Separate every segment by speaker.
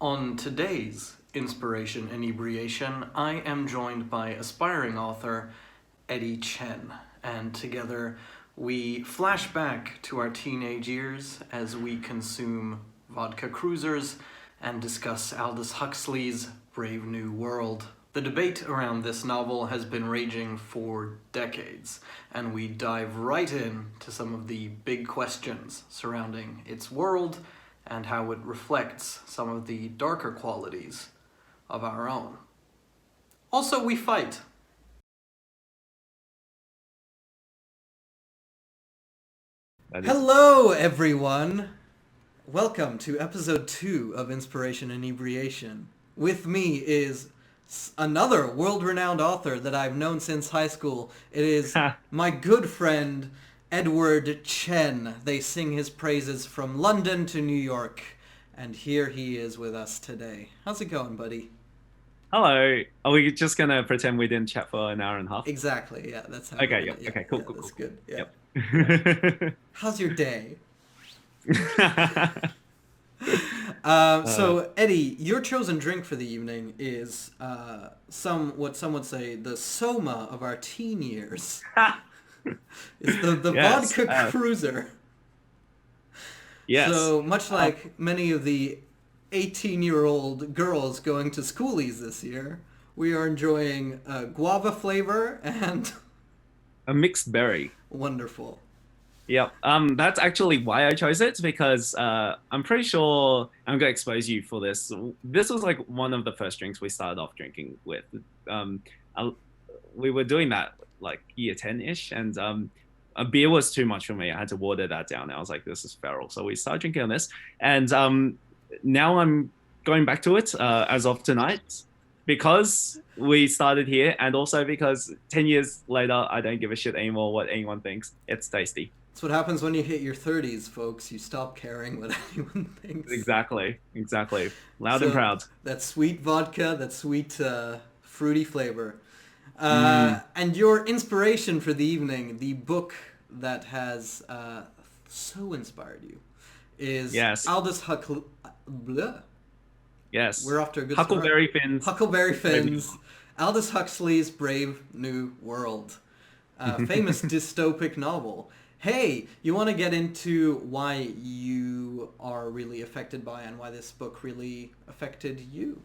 Speaker 1: On today's Inspiration Inebriation, I am joined by aspiring author Eddy Chen, and together we flash back to our teenage years as we consume vodka cruisers and discuss Aldous Huxley's Brave New World. The debate around this novel has been raging for decades, and we dive right in to some of the big questions surrounding its world and how it reflects some of the darker qualities of our own. Also, we fight. Hello, everyone! Welcome to episode 2 of Inspiration Inebriation. With me is another world-renowned author that I've known since high school. It is my good friend, Eddy Chen. They sing his praises from London to New York. And here he is with us today. How's it going, buddy?
Speaker 2: Hello. Are we just going to pretend we didn't chat for an hour and a half?
Speaker 1: Exactly, yeah. That's how
Speaker 2: Okay, yeah. Okay, cool, cool,
Speaker 1: that's
Speaker 2: cool.
Speaker 1: good, yeah.
Speaker 2: Yep.
Speaker 1: How's your day? So, Eddie, your chosen drink for the evening is what some would say the soma of our teen years. It's the
Speaker 2: Yes,
Speaker 1: vodka cruiser.
Speaker 2: Yes.
Speaker 1: So, much like many of the 18-year-old girls going to schoolies this year, we are enjoying guava flavor and...
Speaker 2: a mixed berry.
Speaker 1: Wonderful.
Speaker 2: Yep. That's actually why I chose it, because I'm pretty sure I'm going to expose you for this. This was like one of the first drinks we started off drinking with. We were doing that like year 10-ish, and a beer was too much for me. I had to water that down. I was like, this is feral. So we started drinking on this, and now I'm going back to it as of tonight, because we started here, and also because 10 years later, I don't give a shit anymore what anyone thinks. It's tasty.
Speaker 1: That's what happens when you hit your 30s, folks. You stop caring what anyone thinks.
Speaker 2: Exactly. Loud and proud.
Speaker 1: That sweet vodka, that sweet fruity flavor. And your inspiration for the evening, the book that has so inspired you, is Aldous Huxley.
Speaker 2: Yes.
Speaker 1: We're off to a good
Speaker 2: Huckleberry
Speaker 1: start.
Speaker 2: Finn's.
Speaker 1: Huckleberry Finn's. Aldous Huxley's Brave New World. Famous dystopic novel. Hey, you want to get into why you are really affected by and why this book really affected you?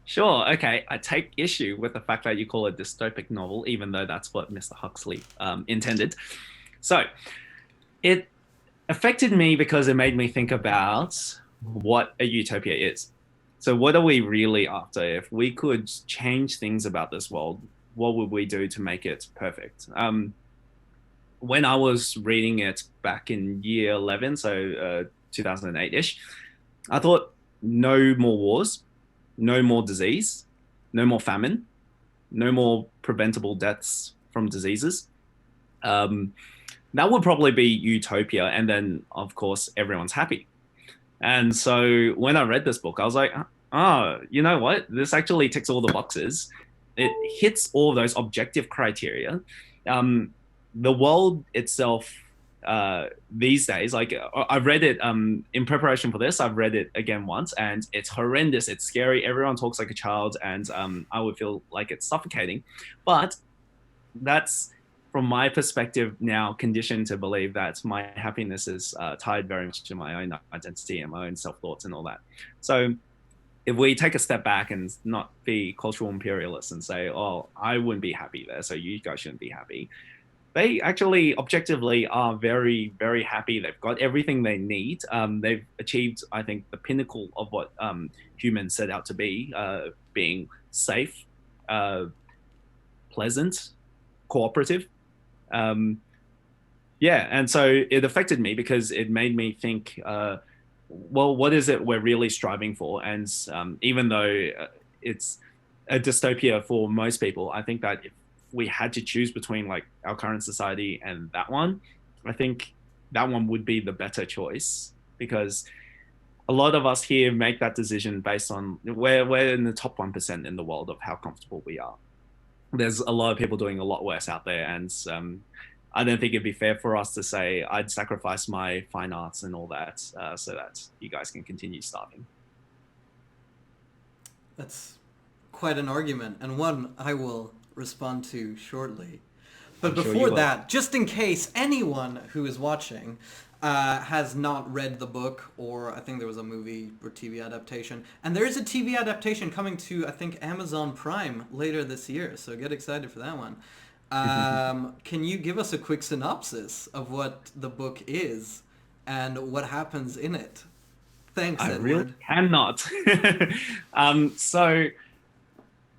Speaker 2: Sure. Okay. I take issue with the fact that you call it dystopic novel, even though that's what Mr. Huxley intended. So it affected me because it made me think about what a utopia is. So what are we really after? If we could change things about this world, what would we do to make it perfect? When I was reading it back in year 11, so 2008-ish, I thought no more wars, no more disease, no more famine, no more preventable deaths from diseases. That would probably be utopia. And then, of course, everyone's happy. And so when I read this book, I was like, oh, you know what? This actually ticks all the boxes. It hits all those objective criteria. The world itself these days, like I've read it in preparation for this, I've read it again once, and it's horrendous. It's scary. Everyone talks like a child, and I would feel like it's suffocating. But that's, from my perspective now, conditioned to believe that my happiness is tied very much to my own identity and my own self-thoughts and all that. So if we take a step back and not be cultural imperialists and say, oh, I wouldn't be happy there, so you guys shouldn't be happy. They actually objectively are very, very happy. They've got everything they need. They've achieved, I think, the pinnacle of what humans set out to be, being safe, pleasant, cooperative. And so it affected me because it made me think, well, what is it we're really striving for? And even though it's a dystopia for most people, I think that if we had to choose between like our current society and that one, I think that one would be the better choice, because a lot of us here make that decision based on we're in the top 1% in the world of how comfortable we are. There's a lot of people doing a lot worse out there, and I don't think it'd be fair for us to say I'd sacrifice my fine arts and all that so that you guys can continue starving.
Speaker 1: That's quite an argument, and one I will respond to shortly. But
Speaker 2: I'm sure
Speaker 1: before
Speaker 2: you will.
Speaker 1: that, just in case anyone who is watching has not read the book, or I think there was a movie or TV adaptation, and there is a TV adaptation coming to, I think, Amazon Prime later this year, so get excited for that one. Can you give us a quick synopsis of what the book is and what happens in it? Thanks,
Speaker 2: I really
Speaker 1: Edward.
Speaker 2: cannot. So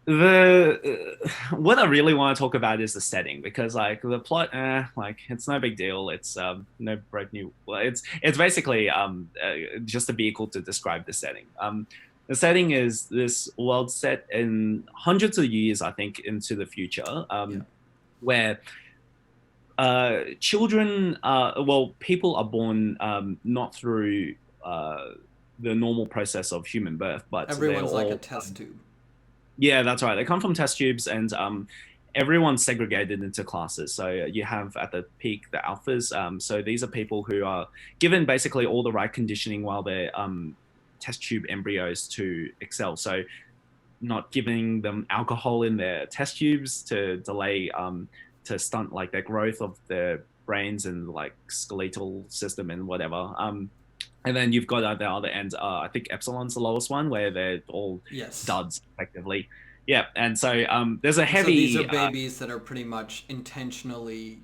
Speaker 2: the what I really want to talk about is the setting, because like the plot, like it's no big deal. It's no brand new. Well, it's basically just a vehicle to describe the setting. The setting is this world set in hundreds of years, I think, into the future,
Speaker 1: Yeah.
Speaker 2: where children, people are born not through the normal process of human birth, but they're
Speaker 1: Everyone's like a
Speaker 2: all
Speaker 1: test tube.
Speaker 2: yeah, that's right. They come from test tubes, and everyone's segregated into classes. So you have at the peak the alphas. So these are people who are given basically all the right conditioning while they're test tube embryos to excel. So not giving them alcohol in their test tubes to delay to stunt like their growth of their brains and like skeletal system and whatever. And then you've got at the other end, I think Epsilon's the lowest one, where they're all
Speaker 1: Yes.
Speaker 2: duds, effectively. Yeah, and so there's a
Speaker 1: So
Speaker 2: heavy.
Speaker 1: these are babies that are pretty much intentionally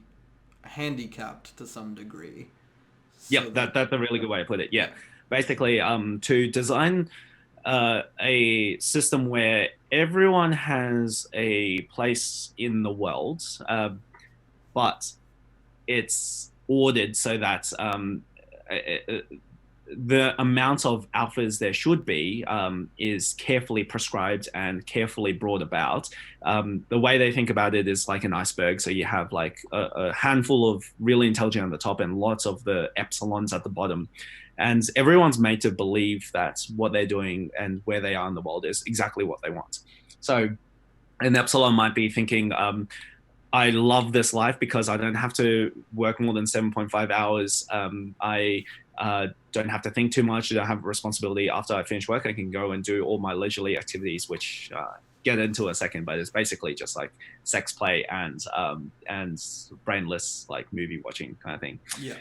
Speaker 1: handicapped to some degree.
Speaker 2: Yeah, that's a really good way to put it. Yeah, basically, to design a system where everyone has a place in the world, but it's ordered so that the amount of alphas there should be is carefully prescribed and carefully brought about. The way they think about it is like an iceberg. So you have like a handful of really intelligent at the top and lots of the epsilons at the bottom. And everyone's made to believe that what they're doing and where they are in the world is exactly what they want. So an epsilon might be thinking, I love this life because I don't have to work more than 7.5 hours. I don't have to think too much. I don't have a responsibility. After I finish work, I can go and do all my leisurely activities, which get into a second, but it's basically just like sex play and brainless like movie watching kind of thing.
Speaker 1: Yeah.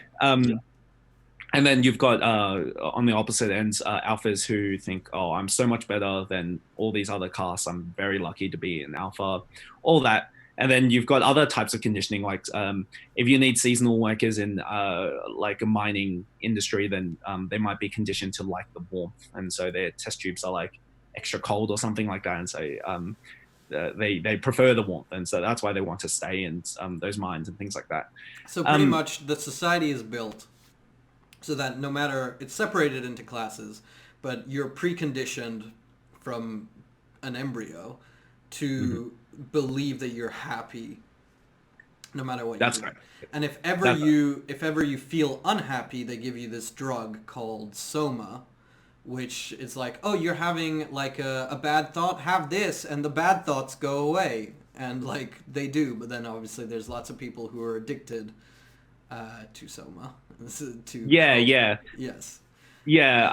Speaker 2: And then you've got on the opposite end alphas who think, oh, I'm so much better than all these other castes. I'm very lucky to be an alpha, all that. And then you've got other types of conditioning, like if you need seasonal workers in like a mining industry, then they might be conditioned to like the warmth. And so their test tubes are like extra cold or something like that. And so they prefer the warmth. And so that's why they want to stay in those mines and things like that.
Speaker 1: So pretty much the society is built so that no matter, it's separated into classes, but you're preconditioned from an embryo to believe that you're happy no matter what
Speaker 2: That's
Speaker 1: you do.
Speaker 2: right.
Speaker 1: And if ever you feel unhappy, they give you this drug called soma, which is like, oh, you're having like a bad thought, have this, and the bad thoughts go away. And like they do, but then obviously there's lots of people who are addicted to soma. Yes.
Speaker 2: Yeah,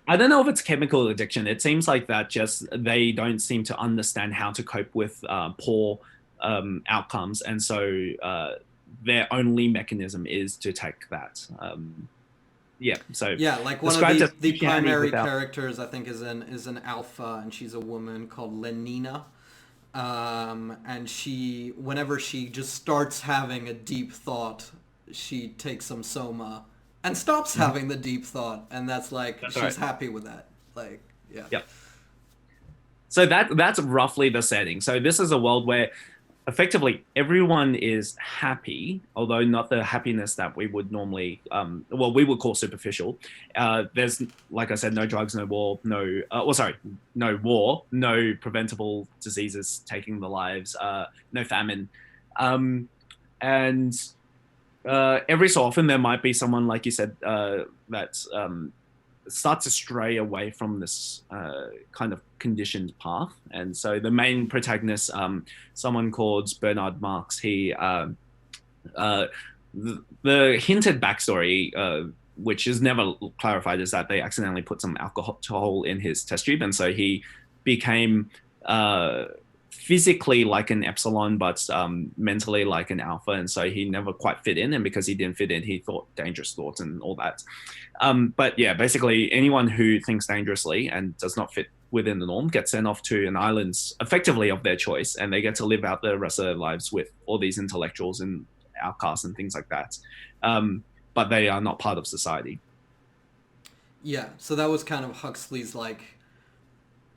Speaker 2: I don't know if it's chemical addiction. It seems like that just they don't seem to understand how to cope with poor outcomes, and so their only mechanism is to take that. So
Speaker 1: yeah, like one of the primary characters I think is an alpha, and she's a woman called Lenina, and she whenever she just starts having a deep thought, she takes some soma and stops having the deep thought, and that's she's right. Happy with that. Like, yeah.
Speaker 2: Yep. So that's roughly the setting. So this is a world where effectively everyone is happy, although not the happiness that we would normally, we would call superficial. There's, like I said, no drugs, no war, no war, no preventable diseases taking the lives, no famine, and every so often there might be someone, like you said, that starts to stray away from this kind of conditioned path. And so the main protagonist, someone called Bernard Marx, he the hinted backstory, which is never clarified, is that they accidentally put some alcohol in his test tube, and so he became physically like an epsilon, but mentally like an alpha, and so he never quite fit in. And because he didn't fit in, he thought dangerous thoughts and all that. But yeah, basically anyone who thinks dangerously and does not fit within the norm gets sent off to an island effectively of their choice, and they get to live out the rest of their lives with all these intellectuals and outcasts and things like that. But they are not part of society.
Speaker 3: Yeah, so that was kind of Huxley's like,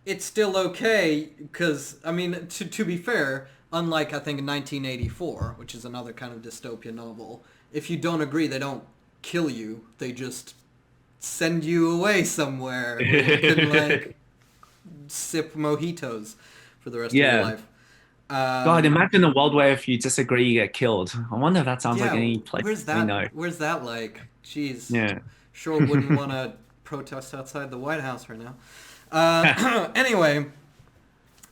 Speaker 3: it's still okay, because, I mean, to be fair, unlike, I think, 1984, which is another kind of dystopia novel, if you don't agree, they don't kill you, they just send you away somewhere where you can, like, sip mojitos for the rest of your life.
Speaker 2: God, imagine a world where if you disagree, you get killed. I wonder if that sounds like any place we know.
Speaker 3: Where's that like? Jeez.
Speaker 2: Yeah.
Speaker 3: Sure wouldn't want to protest outside the White House right now. Anyway,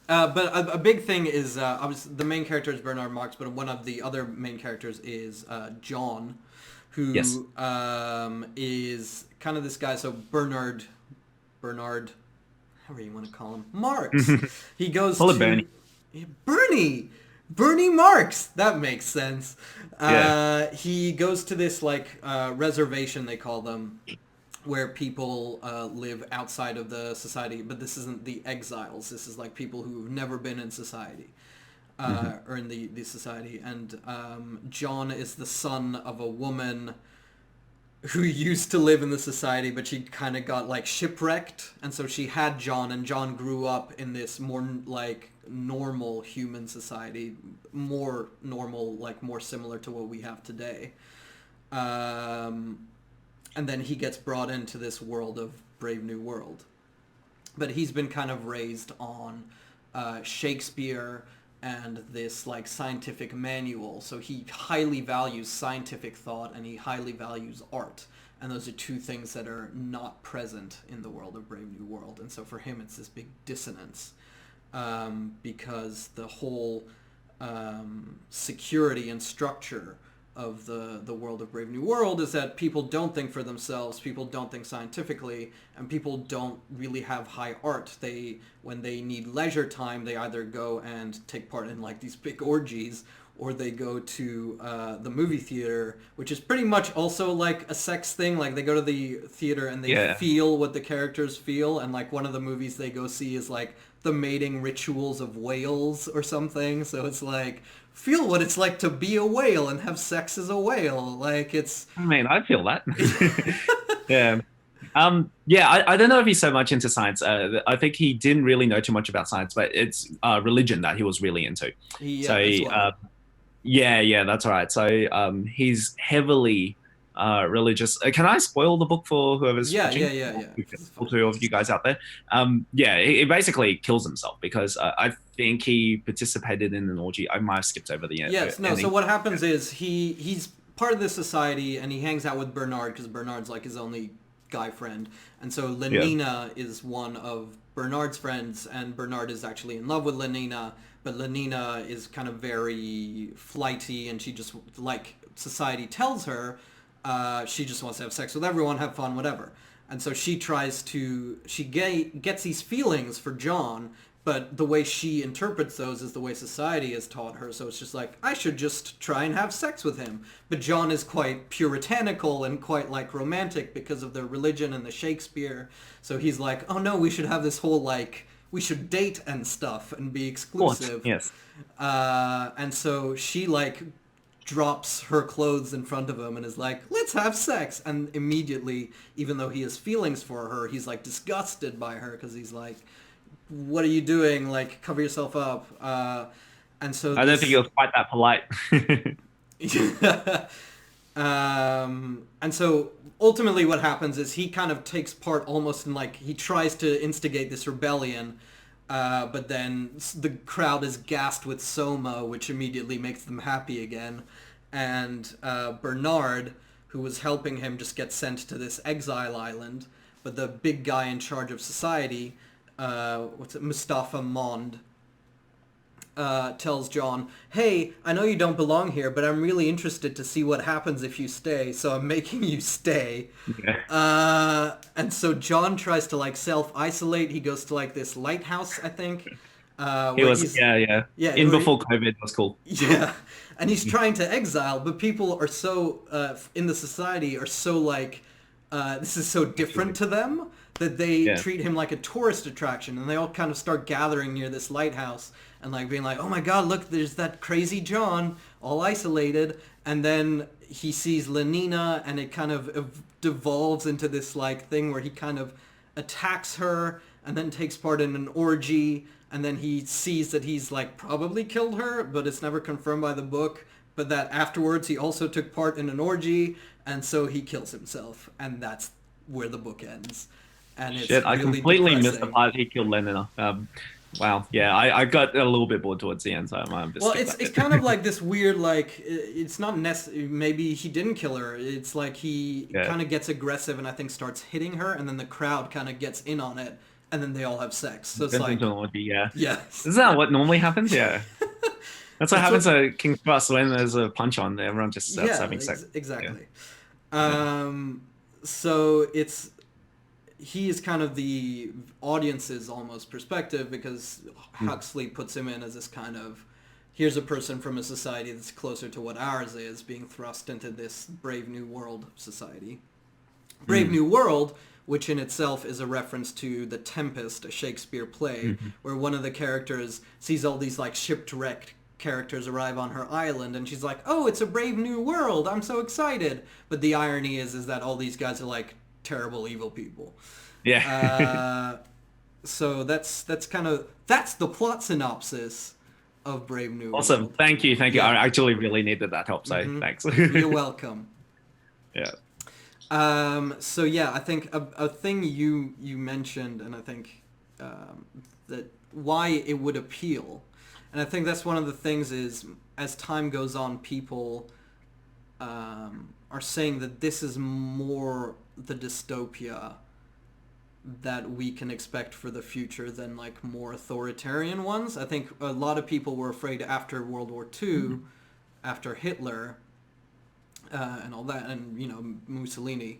Speaker 3: but a big thing is, obviously, the main character is Bernard Marx, but one of the other main characters is John, who is kind of this guy. So Bernard, however you want to call him, Marx. He goes to
Speaker 2: Bernie.
Speaker 3: Bernie Marx. That makes sense. He goes to this like reservation, they call them, where people live outside of the society, but this isn't the exiles. This is like people who've never been in society, or in the society. And John is the son of a woman who used to live in the society, but she kind of got like shipwrecked, and so she had John, and John grew up in this more like normal human society, more normal, like more similar to what we have today. And then he gets brought into this world of Brave New World. But he's been kind of raised on Shakespeare and this like scientific manual. So he highly values scientific thought and he highly values art. And those are two things that are not present in the world of Brave New World. And so for him, it's this big dissonance because the whole security and structure of the world of Brave New World is that people don't think for themselves, people don't think scientifically, and people don't really have high art. When they need leisure time, they either go and take part in like these big orgies, or they go to the movie theater, which is pretty much also like a sex thing. Like they go to the theater and they feel what the characters feel, and like one of the movies they go see is like the mating rituals of whales or something. So it's like, feel what it's like to be a whale and have sex as a whale. Like it's...
Speaker 2: I mean, I feel that. Yeah. I don't know if he's so much into science. I think he didn't really know too much about science, but it's religion that he was really into. That's right. So he's heavily religious. Can I spoil the book for whoever's watching?
Speaker 3: Yeah.
Speaker 2: For two of you guys out there. He basically kills himself because I think he participated in an orgy. I might have skipped over the end.
Speaker 3: Yes, no. So what happens is he's part of this society and he hangs out with Bernard because Bernard's like his only guy friend. And so Lenina is one of Bernard's friends, and Bernard is actually in love with Lenina, but Lenina is kind of very flighty, and she just, like society tells her, she just wants to have sex with everyone, have fun, whatever. And so she gets these feelings for John, but the way she interprets those is the way society has taught her. So it's just like, I should just try and have sex with him. But John is quite puritanical and quite like romantic because of the religion and the Shakespeare. So he's like, oh no, we should have this whole like, we should date and stuff and be exclusive.
Speaker 2: Yes.
Speaker 3: And so she like drops her clothes in front of him and is like, let's have sex. And immediately, even though he has feelings for her, he's like disgusted by her because he's like, what are you doing? Like, cover yourself up. And so
Speaker 2: I don't think he was quite that polite.
Speaker 3: And so ultimately what happens is he kind of takes part almost in like, he tries to instigate this rebellion, but then the crowd is gassed with soma, which immediately makes them happy again. And Bernard, who was helping him, just gets sent to this exile island. But the big guy in charge of society, Mustafa Mond, tells John, "Hey, I know you don't belong here, but I'm really interested to see what happens if you stay, so I'm making you stay."
Speaker 2: Yeah.
Speaker 3: And so John tries to like self-isolate. He goes to like this lighthouse, I think.
Speaker 2: He was, yeah. In before COVID, it was cool.
Speaker 3: Yeah, and he's trying to exile, but people are so in the society are so like this is so different to them that they treat him like a tourist attraction, and they all kind of start gathering near this lighthouse and like being like, "Oh my God, look, there's that crazy John, all isolated." And then he sees Lenina, and it kind of devolves into this like thing where he kind of attacks her and then takes part in an orgy. And then he sees that he's like probably killed her, but it's never confirmed by the book. But that afterwards he also took part in an orgy, and so he kills himself, and that's where the book ends. And it's
Speaker 2: Shit, I
Speaker 3: really
Speaker 2: completely missed the
Speaker 3: depressing.
Speaker 2: part he killed Lenina. Wow, yeah, I got a little bit bored towards the end, so I'm just.
Speaker 3: Well, it's kind of like this weird like it's not maybe he didn't kill her. It's like he kind of gets aggressive and I think starts hitting her, and then the crowd kind of gets in on it. And then they all have sex. So it's like...
Speaker 2: Yeah.
Speaker 3: Yes.
Speaker 2: Isn't that what normally happens? Yeah. That's what happens at King's Cross when there's a punch on. Everyone just starts having sex.
Speaker 3: Exactly. Yeah. So it's... He is kind of the audience's almost perspective, because Huxley puts him in as this kind of... Here's a person from a society that's closer to what ours is, being thrust into this Brave New World society. Brave New World... which in itself is a reference to The Tempest, a Shakespeare play, where one of the characters sees all these like shipwrecked characters arrive on her island, and she's like, "Oh, it's a brave new world! I'm so excited!" But the irony is that all these guys are like terrible, evil people.
Speaker 2: Yeah.
Speaker 3: So that's the plot synopsis of Brave New World.
Speaker 2: Awesome. Thank you.
Speaker 3: Yeah.
Speaker 2: I actually really needed that help, so thanks.
Speaker 3: You're welcome.
Speaker 2: Yeah.
Speaker 3: So yeah, I think a thing you mentioned, and I think that why it would appeal, and I think that's one of the things is, as time goes on, people are saying that this is more the dystopia that we can expect for the future than like more authoritarian ones. I think a lot of people were afraid after World War II, after Hitler, and all that, and Mussolini,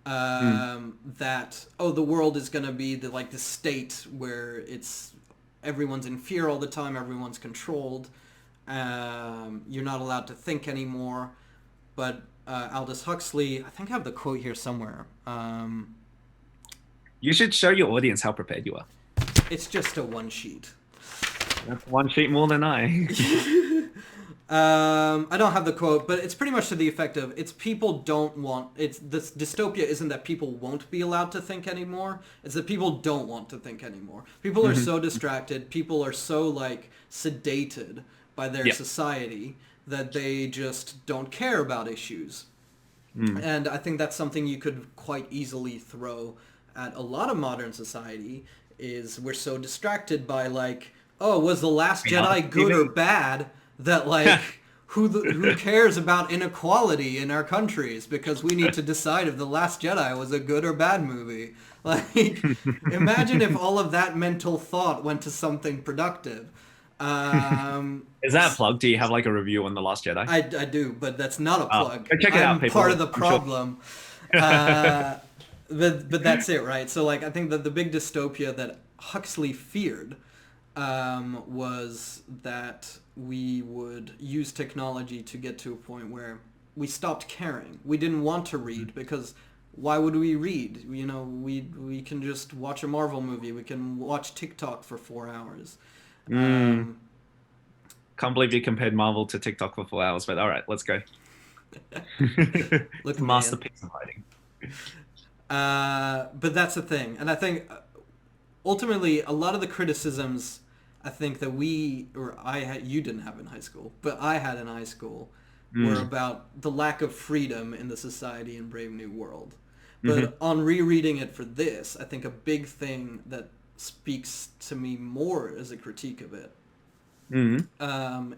Speaker 3: that the world is going to be the state where it's everyone's in fear all the time, everyone's controlled, you're not allowed to think anymore. But Aldous Huxley, I think I have the quote here somewhere.
Speaker 2: You should show your audience how prepared you are.
Speaker 3: It's just a one sheet.
Speaker 2: That's one sheet more than I.
Speaker 3: I don't have the quote, but it's pretty much to the effect of, this dystopia isn't that people won't be allowed to think anymore, it's that people don't want to think anymore. People are so distracted, people are so sedated by their society that they just don't care about issues. And I think that's something you could quite easily throw at a lot of modern society, is we're so distracted by was The Last Jedi good or bad, that who cares about inequality in our countries, because we need to decide if The Last Jedi was a good or bad movie. Imagine if all of that mental thought went to something productive.
Speaker 2: Is that a plug? Do you have a review on The Last Jedi?
Speaker 3: I do, but that's not a plug.
Speaker 2: Go check it out, people.
Speaker 3: Part of the problem. Sure. But that's it, right? So I think that the big dystopia that Huxley feared was that we would use technology to get to a point where we stopped caring. We didn't want to read, because why would we read? We can just watch a Marvel movie. We can watch TikTok for 4 hours.
Speaker 2: Can't believe you compared Marvel to TikTok for 4 hours, but all right, let's go.
Speaker 3: Look,
Speaker 2: masterpiece of hiding.
Speaker 3: But that's the thing, and I think ultimately a lot of the criticisms I think that you didn't have in high school, but I had in high school, were about the lack of freedom in the society in Brave New World. But on rereading it for this, I think a big thing that speaks to me more as a critique of it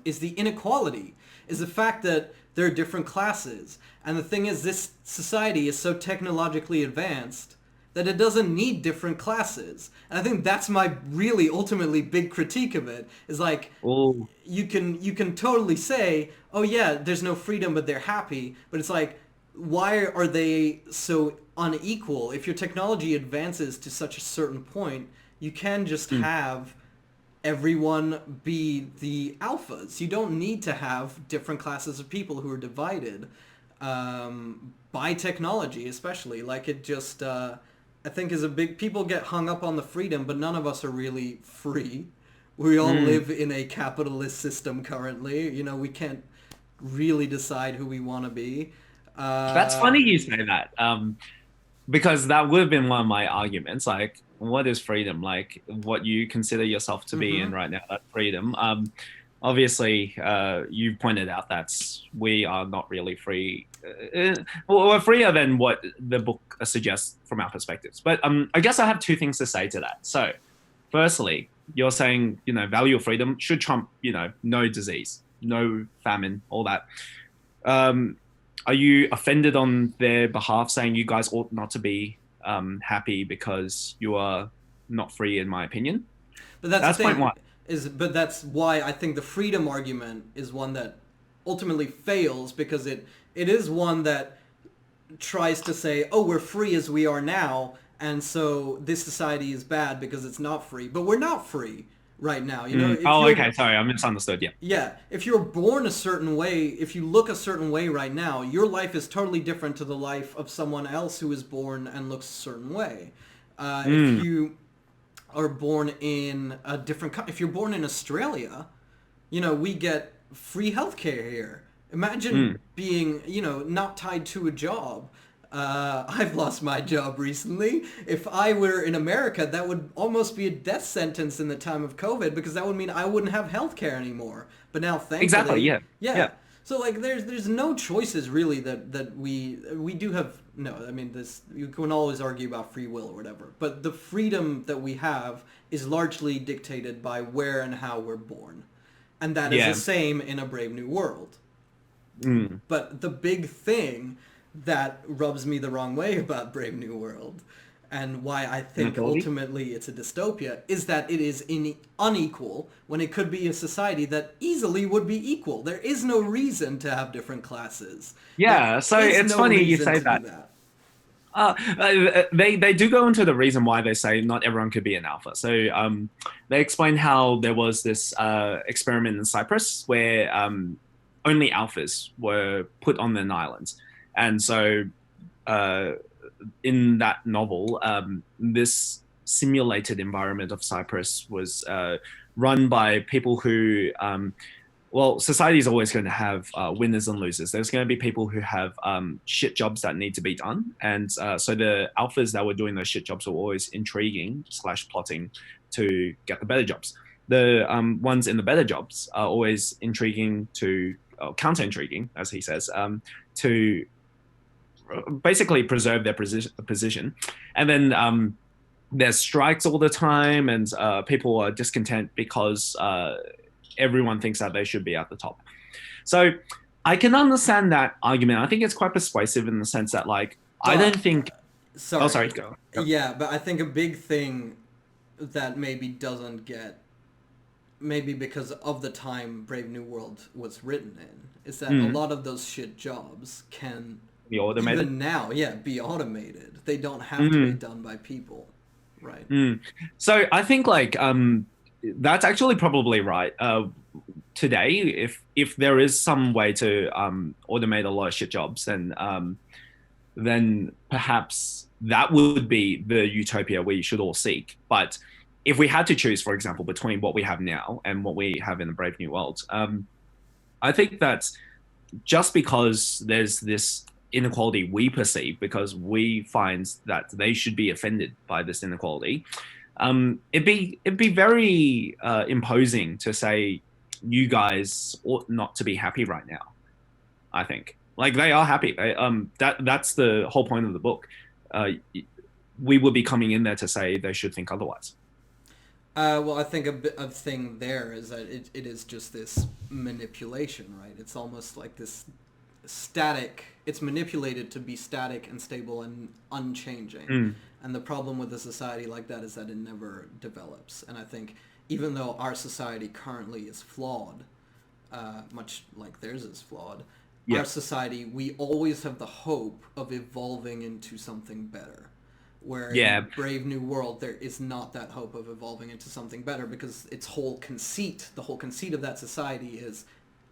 Speaker 3: is the inequality, is the fact that there are different classes. And the thing is, this society is so technologically advanced that it doesn't need different classes. And I think that's my really ultimately big critique of it, is like,
Speaker 2: Oh,
Speaker 3: you can totally say, oh yeah, there's no freedom, but they're happy. But it's like, why are they so unequal? If your technology advances to such a certain point, you can just have everyone be the alphas. You don't need to have different classes of people who are divided by technology, especially. Like, it just, I think is a big... People get hung up on the freedom, but none of us are really free. We all live in a capitalist system currently. You know, we can't really decide who we want to be.
Speaker 2: that's funny you say that. Because that would have been one of my arguments. Like, what is freedom? Like, what you consider yourself to be in right now, that freedom. Obviously, you pointed out that we are not really free. Well, we're freer than what the book suggests from our perspectives. But I guess I have two things to say to that. So, firstly, you're saying, you know, value of freedom should trump, you know, no disease, no famine, all that. Are you offended on their behalf, saying you guys ought not to be happy because you are not free, in my opinion?
Speaker 3: But that's the
Speaker 2: point
Speaker 3: thing,
Speaker 2: one.
Speaker 3: but that's why I think the freedom argument is one that ultimately fails, because it is one that tries to say, oh, we're free as we are now, and so this society is bad because it's not free. But we're not free right now. You know. If
Speaker 2: Oh,
Speaker 3: you're...
Speaker 2: okay. Sorry, I misunderstood. Yeah.
Speaker 3: Yeah, if you're born a certain way, if you look a certain way right now, your life is totally different to the life of someone else who is born and looks a certain way. If you are born in a different... If you're born in Australia, you know, we get free healthcare here. Imagine being, you know, not tied to a job. I've lost my job recently. If I were in America, that would almost be a death sentence in the time of COVID, because that would mean I wouldn't have healthcare anymore. But now, thankfully,
Speaker 2: Exactly. Yeah.
Speaker 3: yeah. So like, there's no choices really that we do have. No, I mean, this, you can always argue about free will or whatever, but the freedom that we have is largely dictated by where and how we're born, and that is the same in A Brave New World. But the big thing that rubs me the wrong way about Brave New World, and why I think ultimately it's a dystopia, is that it is unequal when it could be a society that easily would be equal. There is no reason to have different classes.
Speaker 2: Yeah, so it's funny you say that. They do go into the reason why they say not everyone could be an alpha. So they explain how there was this experiment in Cyprus where only alphas were put on an island. And so in that novel, this simulated environment of Cyprus was run by people who, well, society is always going to have winners and losers. There's going to be people who have shit jobs that need to be done. And so the alphas that were doing those shit jobs were always intriguing / plotting to get the better jobs. The ones in the better jobs are always intriguing to, counter-intriguing, as he says, to basically preserve their position. And then there's strikes all the time, and people are discontent because everyone thinks that they should be at the top. So I can understand that argument. I think it's quite persuasive in the sense that, like, I don't think...
Speaker 3: Sorry.
Speaker 2: Oh, sorry, go.
Speaker 3: Yeah, but I think a big thing that maybe doesn't get... Maybe because of the time Brave New World was written in, is that a lot of those shit jobs can...
Speaker 2: Be automated?
Speaker 3: Even now, be automated. They don't have to be done by people. Right.
Speaker 2: So I think, like, that's actually probably right. Today, if there is some way to automate a lot of shit jobs, then perhaps that would be the utopia we should all seek. But if we had to choose, for example, between what we have now and what we have in the Brave New World, I think that just because there's this inequality we perceive, because we find that they should be offended by this inequality, it'd be very imposing to say you guys ought not to be happy right now. I think, like, they are happy. That's the whole point of the book. We would be coming in there to say they should think otherwise.
Speaker 3: Well, I think a thing there is that it is just this manipulation, right? It's almost like this static. It's manipulated to be static and stable and unchanging. And the problem with a society like that is that it never develops. And I think even though our society currently is flawed, much like theirs is flawed, our society, we always have the hope of evolving into something better. Where in Brave New World, there is not that hope of evolving into something better, because the whole conceit of that society is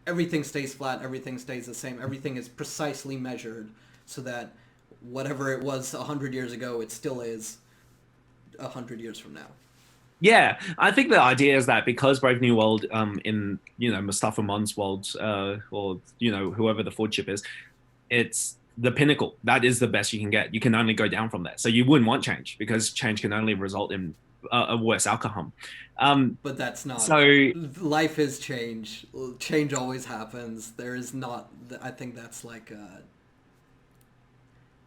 Speaker 3: everything stays flat, everything stays the same, everything is precisely measured so that whatever it was 100 years ago, it still is 100 years from now.
Speaker 2: Yeah, I think the idea is that because Brave New World, in Mustafa Mon's world, or whoever the flagship is, it's the pinnacle. That is the best you can get. You can only go down from there. So you wouldn't want change, because change can only result in a worse outcome.
Speaker 3: But that's not. So life is change. Change always happens. There is not. I think that's like.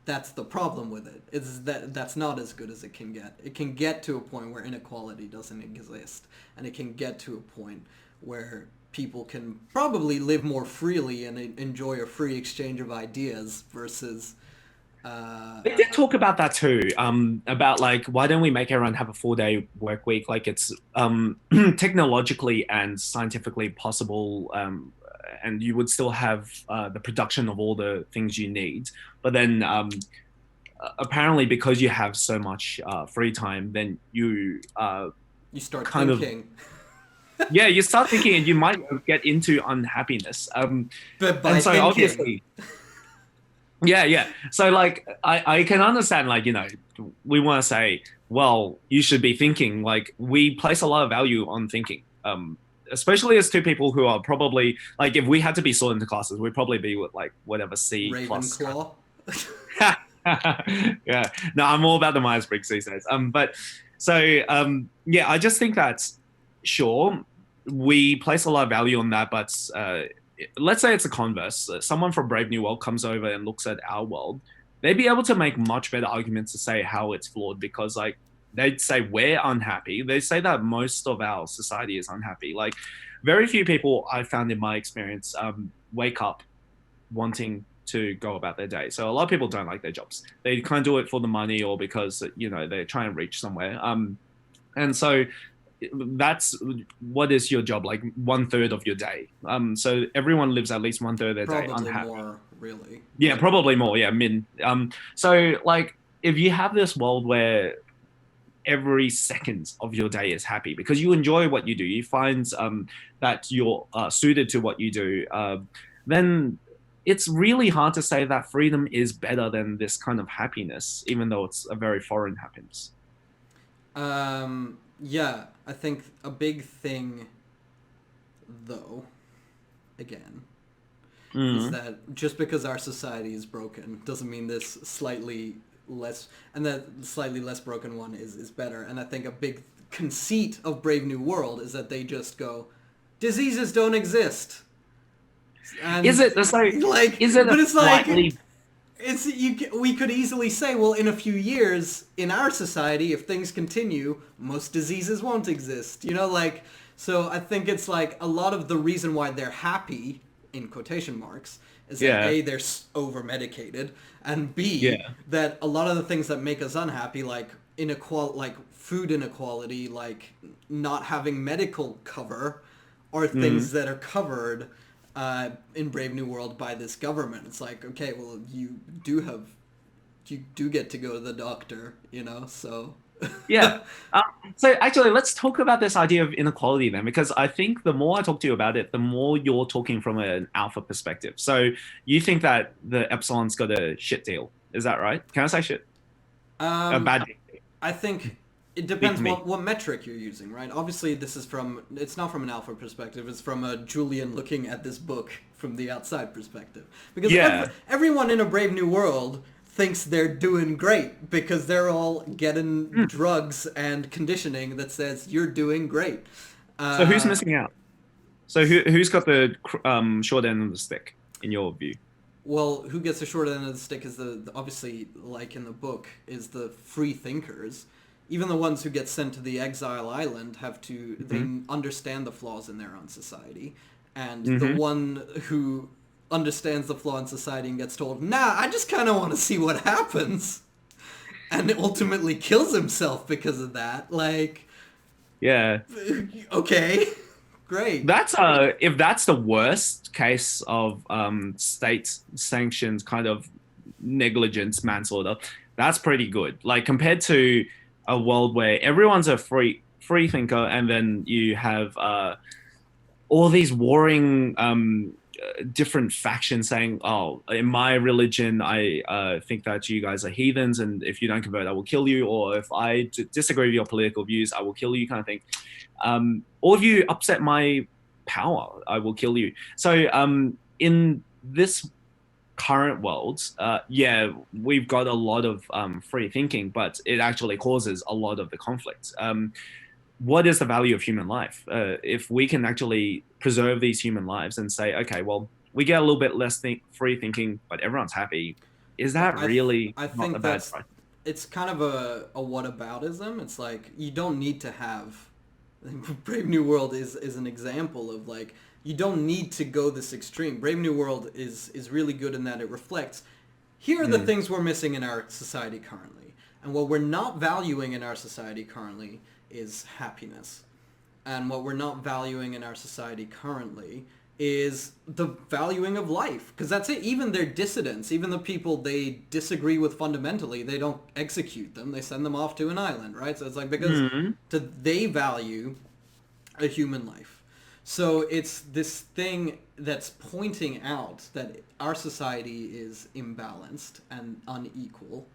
Speaker 3: That's the problem with it. Is that's not as good as it can get. It can get to a point where inequality doesn't exist, and it can get to a point where people can probably live more freely and enjoy a free exchange of ideas versus...
Speaker 2: They did talk about that too, about like, why don't we make everyone have a 4-day work week? Like, it's technologically and scientifically possible, and you would still have the production of all the things you need. But then apparently because you have so much free time, then you
Speaker 3: start thinking.
Speaker 2: Yeah, you start thinking, and you might get into unhappiness.
Speaker 3: But by
Speaker 2: and so
Speaker 3: thinking.
Speaker 2: Obviously, yeah. So like, I can understand, like, we want to say, well, you should be thinking. Like, we place a lot of value on thinking, especially as two people who are probably, like, if we had to be sorted into classes, we'd probably be with like whatever C+.
Speaker 3: Ravenclaw.
Speaker 2: Yeah. No, I'm all about the Myers-Briggs these days. But so yeah, I just think that's. Sure, we place a lot of value on that, but let's say it's a converse. Someone from Brave New World comes over and looks at our world. They'd be able to make much better arguments to say how it's flawed, because like they'd say we're unhappy. They say that most of our society is unhappy. Like, very few people I found in my experience wake up wanting to go about their day. So a lot of people don't like their jobs. They kind of do it for the money or because they're trying to reach somewhere. And so that's what is your job, like 1/3 of your day. So everyone lives at least 1/3 of their day unhappy.
Speaker 3: Probably more, really.
Speaker 2: Yeah, probably more. Yeah, so like, if you have this world where every second of your day is happy because you enjoy what you do, you find that you're suited to what you do, then it's really hard to say that freedom is better than this kind of happiness, even though it's a very foreign happiness.
Speaker 3: Yeah, I think a big thing, though, again, is that just because our society is broken doesn't mean this slightly less, and that slightly less broken one is better. And I think a big conceit of Brave New World is that they just go, diseases don't exist. And
Speaker 2: is it? Like, is it?
Speaker 3: But it's
Speaker 2: slightly...
Speaker 3: like... we could easily say, well, in a few years, in our society, if things continue, most diseases won't exist. So I think it's like a lot of the reason why they're happy, in quotation marks, is that A, they're over-medicated, and B, that a lot of the things that make us unhappy, like food inequality, like not having medical cover, are things that are covered in Brave New World by this government. It's like, okay, well, you do get to go to the doctor, so...
Speaker 2: Yeah. So actually, let's talk about this idea of inequality then, because I think the more I talk to you about it, the more you're talking from an alpha perspective. So you think that the epsilon's got a shit deal. Is that right? Can I say shit? A bad deal.
Speaker 3: I think... It depends what metric you're using, right? Obviously, it's not from an alpha perspective. It's from a Julian looking at this book from the outside perspective. Because everyone in a Brave New World thinks they're doing great because they're all getting drugs and conditioning that says you're doing great.
Speaker 2: So who's missing out? So who's got the short end of the stick, in your view?
Speaker 3: Well, who gets the short end of the stick is obviously, like in the book, is the free thinkers. Even the ones who get sent to the exile island they understand the flaws in their own society. And the one who understands the flaw in society and gets told, nah, I just kind of want to see what happens, and ultimately kills himself because of that. Like,
Speaker 2: yeah.
Speaker 3: Okay, great.
Speaker 2: That's if that's the worst case of state sanctioned kind of negligence, manslaughter, that's pretty good. Like compared to a world where everyone's a free thinker, and then you have all these warring different factions saying, oh, in my religion, I think that you guys are heathens, and if you don't convert, I will kill you, or if I disagree with your political views, I will kill you, kind of thing. Or if you upset my power, I will kill you. So in this current world, yeah, we've got a lot of free thinking, but it actually causes a lot of the conflict. What is the value of human life? If we can actually preserve these human lives and say, okay, well, we get a little bit less free thinking, but everyone's happy. Is that really
Speaker 3: I
Speaker 2: not
Speaker 3: think
Speaker 2: a bad
Speaker 3: that's,
Speaker 2: price?
Speaker 3: it's kind of a whataboutism. It's like, you don't need to have... Brave New World is an example of, like, you don't need to go this extreme. Brave New World is really good in that it reflects, here are the things we're missing in our society currently. And what we're not valuing in our society currently is happiness. And what we're not valuing in our society currently is the valuing of life. Because that's it. Even their dissidents, even the people they disagree with fundamentally, they don't execute them. They send them off to an island, right? So it's like, because they value a human life. So it's this thing that's pointing out that our society is imbalanced and unequal,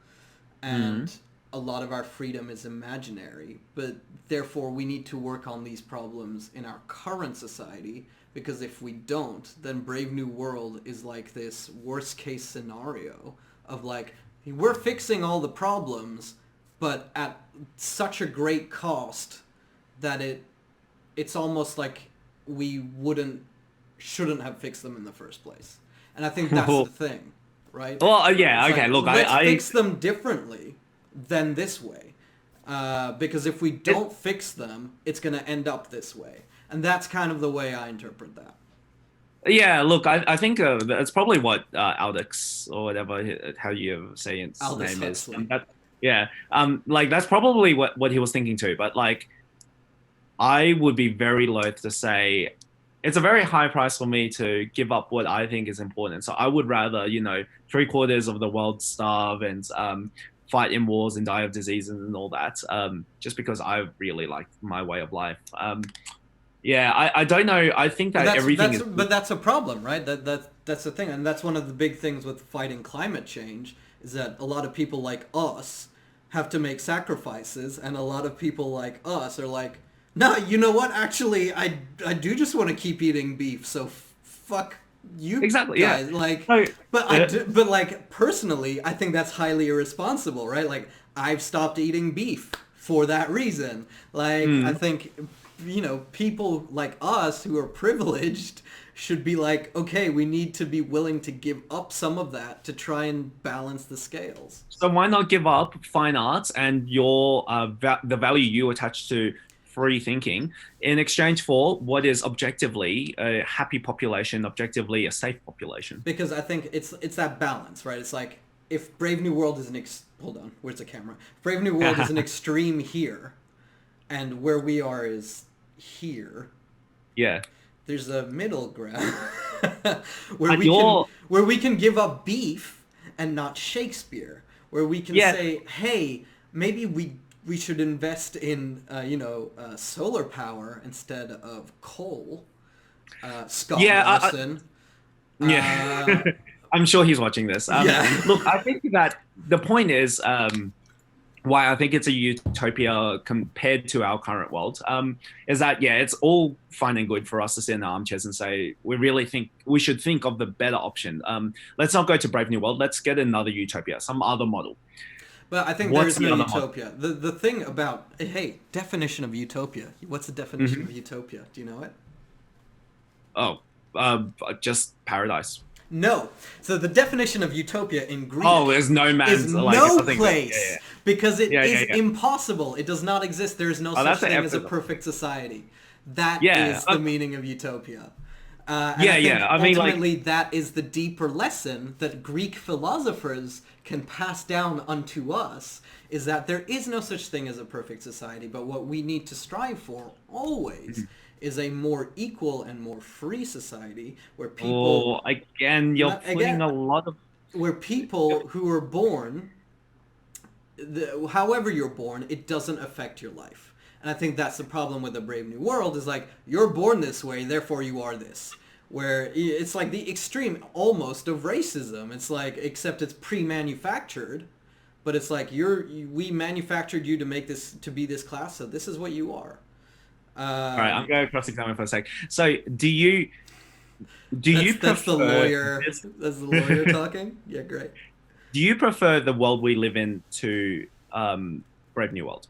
Speaker 3: and a lot of our freedom is imaginary, but therefore we need to work on these problems in our current society, because if we don't, then Brave New World is like this worst case scenario of like, we're fixing all the problems, but at such a great cost that it's almost like we shouldn't have fixed them in the first place. And I think that's the thing, right?
Speaker 2: Well, yeah,
Speaker 3: It's
Speaker 2: okay,
Speaker 3: like,
Speaker 2: look,
Speaker 3: let's
Speaker 2: I
Speaker 3: fix them differently than this way. Because if we don't fix them, it's going to end up this way. And that's kind of the way I interpret that.
Speaker 2: Yeah, look, I think that's probably what Aldous, or whatever, how you say his
Speaker 3: Aldous
Speaker 2: name is.
Speaker 3: Huxley.
Speaker 2: Like that's probably what he was thinking too. But like, I would be very loath to say it's a very high price for me to give up what I think is important. So I would rather, 3/4 of the world starve and fight in wars and die of diseases and all that, just because I really like my way of life. I don't know. I think that everything is...
Speaker 3: But that's a problem, right? That's the thing. And that's one of the big things with fighting climate change, is that a lot of people like us have to make sacrifices, and a lot of people like us are like, no, you know what? Actually, I do just want to keep eating beef, so fuck you
Speaker 2: exactly,
Speaker 3: guys.
Speaker 2: yeah.
Speaker 3: Like,
Speaker 2: No,
Speaker 3: but like, personally, I think that's highly irresponsible, right? Like, I've stopped eating beef for that reason. Like, I think, people like us who are privileged should be like, okay, we need to be willing to give up some of that to try and balance the scales.
Speaker 2: So why not give up fine arts and your the value you attach to free thinking in exchange for what is objectively a happy population, objectively a safe population?
Speaker 3: Because I think it's that balance, right? It's like, if Brave New World is hold on, where's the camera? Brave New World is an extreme here, and where we are is here.
Speaker 2: Yeah.
Speaker 3: There's a middle ground where we can give up beef and not Shakespeare, where we can say, hey, maybe we should invest in solar power instead of coal. Scott Morrison.
Speaker 2: I'm sure he's watching this. Look, I think that the point is why I think it's a utopia compared to our current world, is that, it's all fine and good for us to sit in armchairs and say, we really think we should think of the better option. Let's not go to Brave New World. Let's get another utopia, some other model.
Speaker 3: But I think there's no utopia. The thing about, hey, definition of utopia. What's the definition of utopia? Do you know it?
Speaker 2: Oh, just paradise.
Speaker 3: No. So the definition of utopia in Greek
Speaker 2: there's no man's
Speaker 3: is
Speaker 2: like,
Speaker 3: no place, because it is impossible. It does not exist. There is no such thing as a perfect society. That is the meaning of utopia. And I think
Speaker 2: I mean,
Speaker 3: ultimately that is the deeper lesson that Greek philosophers can pass down unto us, is that there is no such thing as a perfect society, but what we need to strive for always is a more equal and more free society where people...
Speaker 2: again, you're putting a lot of...
Speaker 3: Where people who are born, however you're born, it doesn't affect your life. And I think that's the problem with the Brave New World, is like, you're born this way, therefore you are this. Where it's like the extreme almost of racism. It's like, except it's pre-manufactured, but it's like, we manufactured you to make this, to be this class, so this is what you are.
Speaker 2: All right, I'm going to cross-examine for a sec. So, do you prefer...
Speaker 3: That's the lawyer. That's the lawyer talking? Yeah, great.
Speaker 2: Do you prefer the world we live in to Brave New World?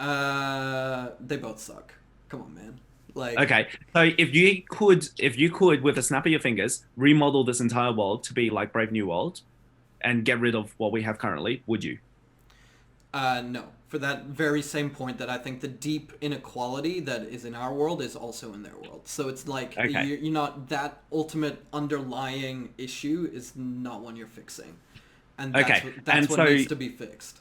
Speaker 3: They both suck. Come on, man. Like,
Speaker 2: okay, so if you could, with a snap of your fingers, remodel this entire world to be like Brave New World, and get rid of what we have currently, would you?
Speaker 3: No. For that very same point, that I think the deep inequality that is in our world is also in their world. So it's like, you're not, that ultimate underlying issue is not one you're fixing. And that's what needs to be fixed.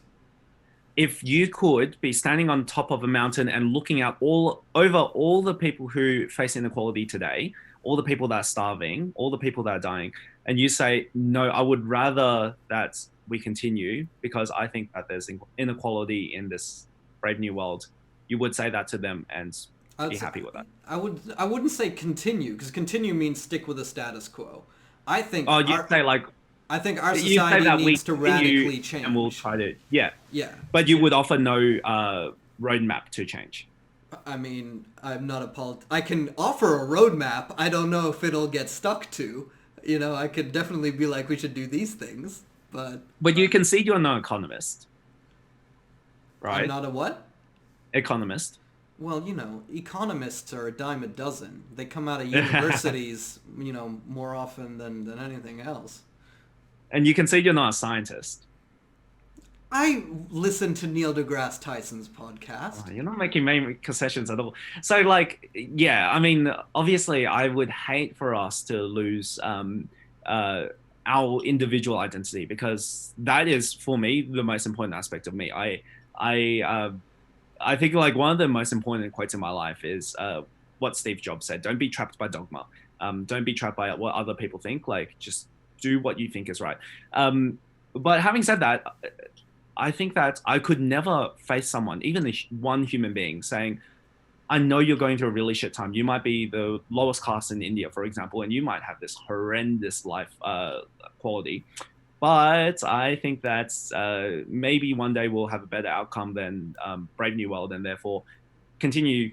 Speaker 2: If you could be standing on top of a mountain and looking out over all the people who face inequality today, all the people that are starving, all the people that are dying, and you say, no, I would rather that we continue because I think that there's inequality in this Brave New World, you would say that to them and be happy with that? I
Speaker 3: wouldn't say continue, because continue means stick with the status quo. I think...
Speaker 2: Oh, you'd say like...
Speaker 3: I think our society needs to radically change.
Speaker 2: And we'll try to... Yeah.
Speaker 3: Yeah.
Speaker 2: But you would offer no roadmap to change.
Speaker 3: I mean, I'm not a I can offer a roadmap. I don't know if it'll get stuck to. You know, I could definitely be like, we should do these things, but...
Speaker 2: But you concede you're no economist, right?
Speaker 3: I'm not a what?
Speaker 2: Economist.
Speaker 3: Well, you know, economists are a dime a dozen. They come out of universities, you know, more often than anything else.
Speaker 2: And you concede you're not a scientist.
Speaker 3: I listen to Neil deGrasse Tyson's podcast.
Speaker 2: Oh, you're not making many concessions at all. So, like, yeah, I mean, obviously, I would hate for us to lose our individual identity, because that is, for me, the most important aspect of me. I think, like, one of the most important quotes in my life is what Steve Jobs said: "Don't be trapped by dogma. Don't be trapped by what other people think. Like, just do what you think is right." But having said that, I think that I could never face someone, even one human being, saying, I know you're going through a really shit time. You might be the lowest class in India, for example, and you might have this horrendous life quality. But I think that maybe one day we'll have a better outcome than Brave New World, and therefore continue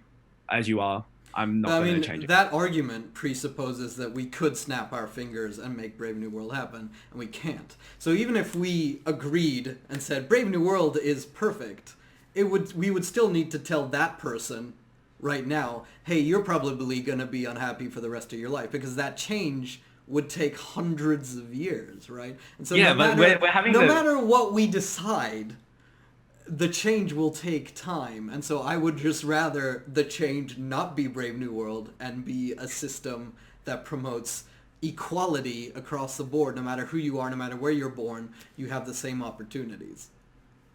Speaker 2: as you are. I'm not going to change it.
Speaker 3: That argument presupposes that we could snap our fingers and make Brave New World happen, and we can't. So even if we agreed and said Brave New World is perfect, we would still need to tell that person right now, hey, you're probably going to be unhappy for the rest of your life, because that change would take hundreds of years, right? And so
Speaker 2: yeah,
Speaker 3: no matter what we decide, the change will take time. And so I would just rather the change not be Brave New World and be a system that promotes equality across the board. No matter who you are, no matter where you're born, you have the same opportunities.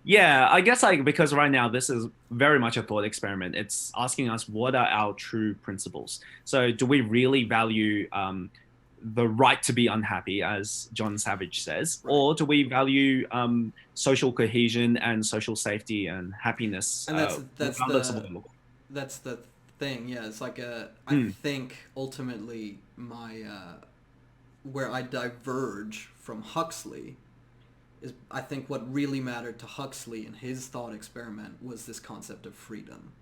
Speaker 2: Yeah, I guess, like, because right now this is very much a thought experiment. It's asking us, what are our true principles? So do we really value the right to be unhappy, as John Savage says, right, or do we value social cohesion and social safety and happiness?
Speaker 3: And that's the thing. Yeah, it's like I think ultimately where I diverge from Huxley is, I think what really mattered to Huxley in his thought experiment was this concept of freedom.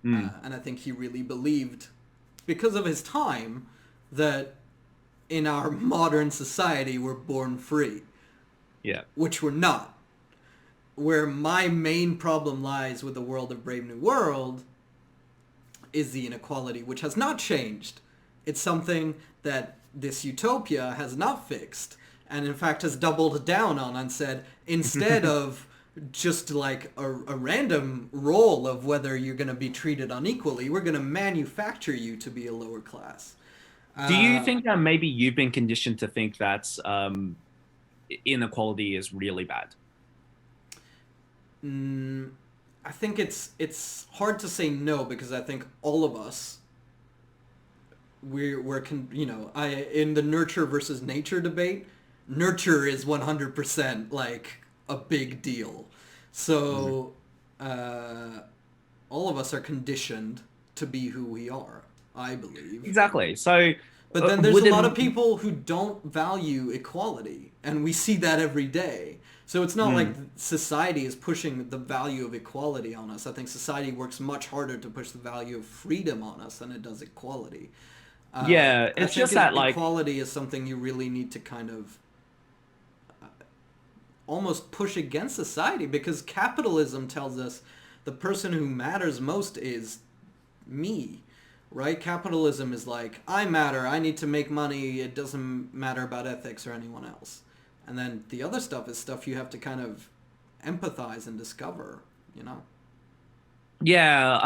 Speaker 3: And I think he really believed, because of his time, that in our modern society we're born free.
Speaker 2: Yeah.
Speaker 3: Which we're not. Where my main problem lies with the world of Brave New World is the inequality, which has not changed. It's something that this utopia has not fixed, and in fact has doubled down on and said, instead of just like a random role of whether you're going to be treated unequally. We're going to manufacture you to be a lower class.
Speaker 2: Do you think that maybe you've been conditioned to think that inequality is really bad?
Speaker 3: I think it's hard to say no, because I think all of us, in the nurture versus nature debate, nurture is 100% like a big deal. So all of us are conditioned to be who we are, I believe.
Speaker 2: Exactly. So,
Speaker 3: but then there's a lot of people who don't value equality, and we see that every day. So it's not like society is pushing the value of equality on us. I think society works much harder to push the value of freedom on us than it does equality.
Speaker 2: Yeah, it's just that like
Speaker 3: equality is something you really need to kind of almost push against society, because capitalism tells us the person who matters most is me, right? Capitalism is like, I matter, I need to make money, it doesn't matter about ethics or anyone else. And then the other stuff is stuff you have to kind of empathize and discover, you know?
Speaker 2: Yeah,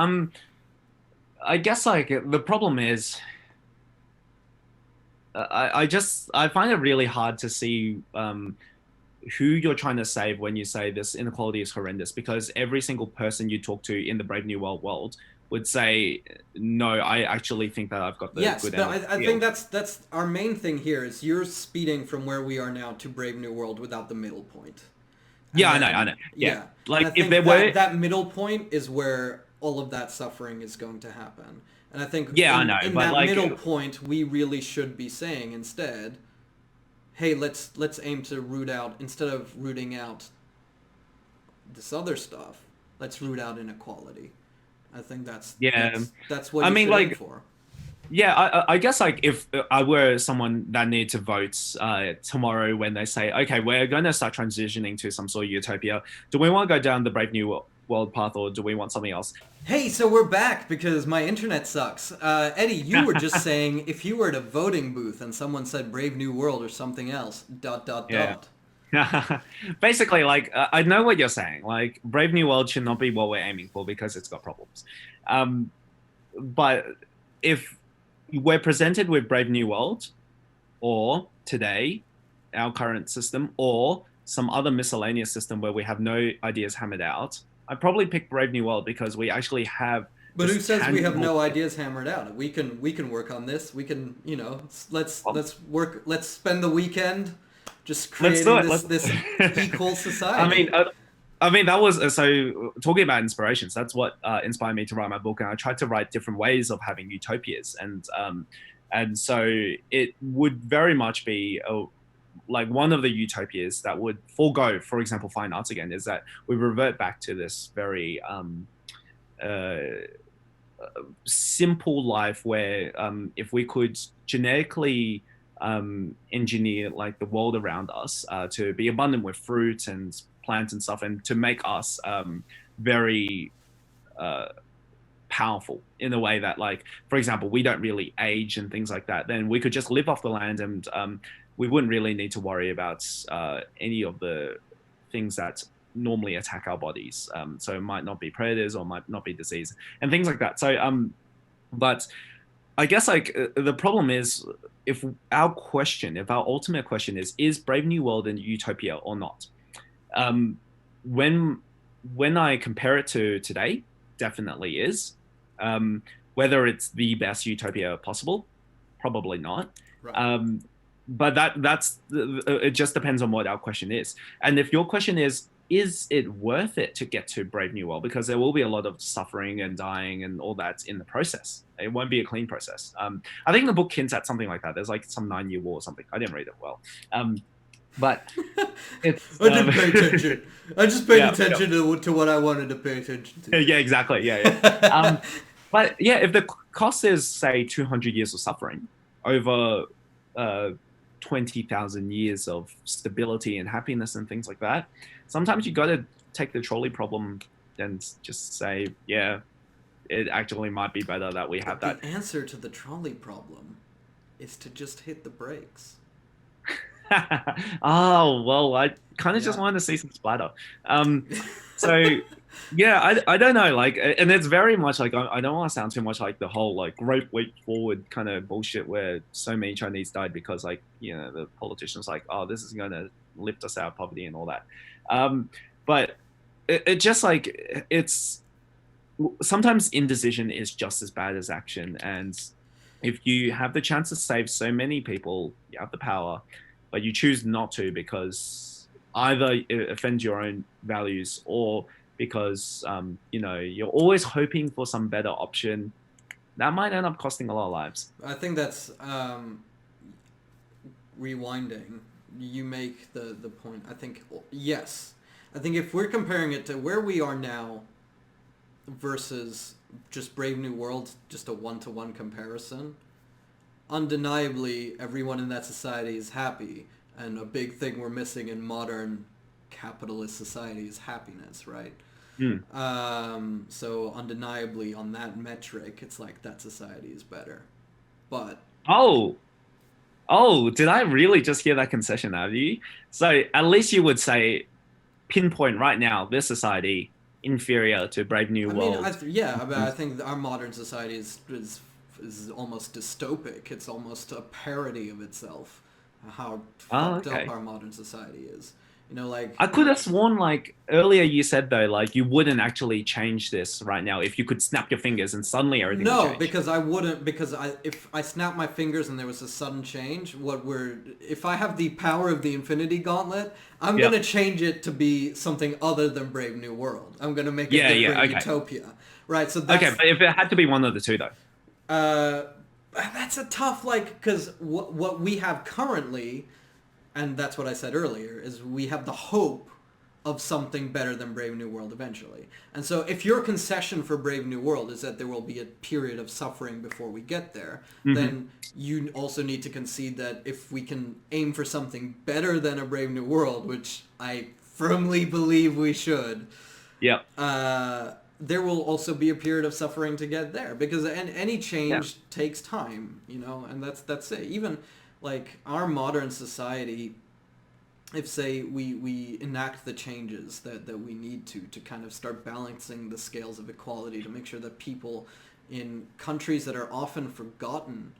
Speaker 2: I guess like the problem is I find it really hard to see who you're trying to save when you say this inequality is horrendous, because every single person you talk to in the Brave New World would say, no, I actually think that I've got the good end.
Speaker 3: Yes, but I think that's our main thing here is you're speeding from where we are now to Brave New World without the middle point.
Speaker 2: Yeah, I know. Yeah. Like if there
Speaker 3: were...
Speaker 2: were...
Speaker 3: That middle point is where all of that suffering is going to happen. And I think in that like, middle point, we really should be saying instead, hey, let's aim to root out, instead of rooting out this other stuff, let's root out inequality. I think that's what I mean, like, aim for.
Speaker 2: Yeah, I guess like if I were someone that needed to vote tomorrow when they say, okay, we're going to start transitioning to some sort of utopia, do we want to go down the Brave New World path, or do we want something else?
Speaker 3: Hey, so we're back because my internet sucks. Eddie, you were just saying if you were at a voting booth and someone said Brave New World or something else, ...
Speaker 2: Basically, like, I know what you're saying. Like, Brave New World should not be what we're aiming for because it's got problems. But if we're presented with Brave New World, or today, our current system, or some other miscellaneous system where we have no ideas hammered out, I'd probably pick Brave New World because we actually have...
Speaker 3: But who says we have no ideas hammered out? We can work on this. We can, let's work. Let's spend the weekend just creating this equal society.
Speaker 2: I mean that was so talking about inspirations. That's what inspired me to write my book, and I tried to write different ways of having utopias, and so it would very much be like one of the utopias that would forego, for example, fine arts again, is that we revert back to this very simple life where if we could genetically engineer like the world around us to be abundant with fruit and plants and stuff, and to make us very powerful in a way that, like, for example, we don't really age and things like that, then we could just live off the land, and we wouldn't really need to worry about any of the things that normally attack our bodies. So it might not be predators or might not be disease and things like that. So, but I guess like the problem is if our ultimate question is Brave New World and utopia or not? When I compare it to today, definitely is. Whether it's the best utopia possible, probably not. Right. But that's it just depends on what our question is. And if your question is it worth it to get to Brave New World? Because there will be a lot of suffering and dying and all that in the process. It won't be a clean process. I think the book hints at something like that. There's like some 9-year war or something. I didn't read it well. But it's...
Speaker 3: I didn't pay attention. I just paid attention to what I wanted to pay attention to.
Speaker 2: Yeah, exactly. Yeah. But yeah, if the cost is, say, 200 years of suffering over 20,000 years of stability and happiness and things like that, sometimes you got to take the trolley problem and just say, yeah, it actually might be better that we have that.
Speaker 3: The answer to the trolley problem is to just hit the brakes.
Speaker 2: Oh, well, I kind of just
Speaker 3: Yeah.
Speaker 2: wanted to see some splatter. So yeah, I don't know, like, and it's very much like I don't want to sound too much like the whole like great leap forward kind of bullshit where so many Chinese died because like the politicians like, oh, this is going to lift us out of poverty and all that. But it just like it's sometimes indecision is just as bad as action. And if you have the chance to save so many people, you have the power, but you choose not to because either it offends your own values or because you're always hoping for some better option, that might end up costing a lot of lives.
Speaker 3: I think that's rewinding. You make the point. I think yes. I think if we're comparing it to where we are now versus just Brave New World, just a one-to-one comparison, undeniably everyone in that society is happy, and a big thing we're missing in modern capitalist society is happiness, right? So undeniably on that metric, it's like that society is better. But
Speaker 2: oh, did I really just hear that concession out of you? So at least you would say, pinpoint right now, this society inferior to Brave New World.
Speaker 3: I think our modern society is almost dystopic. It's almost a parody of itself. How fucked up our modern society is. Like
Speaker 2: I could have sworn, like earlier you said though, like you wouldn't actually change this right now if you could snap your fingers and suddenly everything would change.
Speaker 3: No, because I wouldn't. Because if I snap my fingers and there was a sudden change, if I have the power of the Infinity Gauntlet, I'm gonna change it to be something other than Brave New World. I'm gonna make it different Utopia, right? So that's,
Speaker 2: okay, but if it had to be one of the two though,
Speaker 3: that's a tough because what we have currently. And that's what I said earlier, is we have the hope of something better than Brave New World eventually. And so if your concession for Brave New World is that there will be a period of suffering before we get there, then you also need to concede that if we can aim for something better than a Brave New World, which I firmly believe we should, there will also be a period of suffering to get there. Because any change takes time, and that's it. Even like our modern society, if say we enact the changes that we need to kind of start balancing the scales of equality to make sure that people in countries that are often forgotten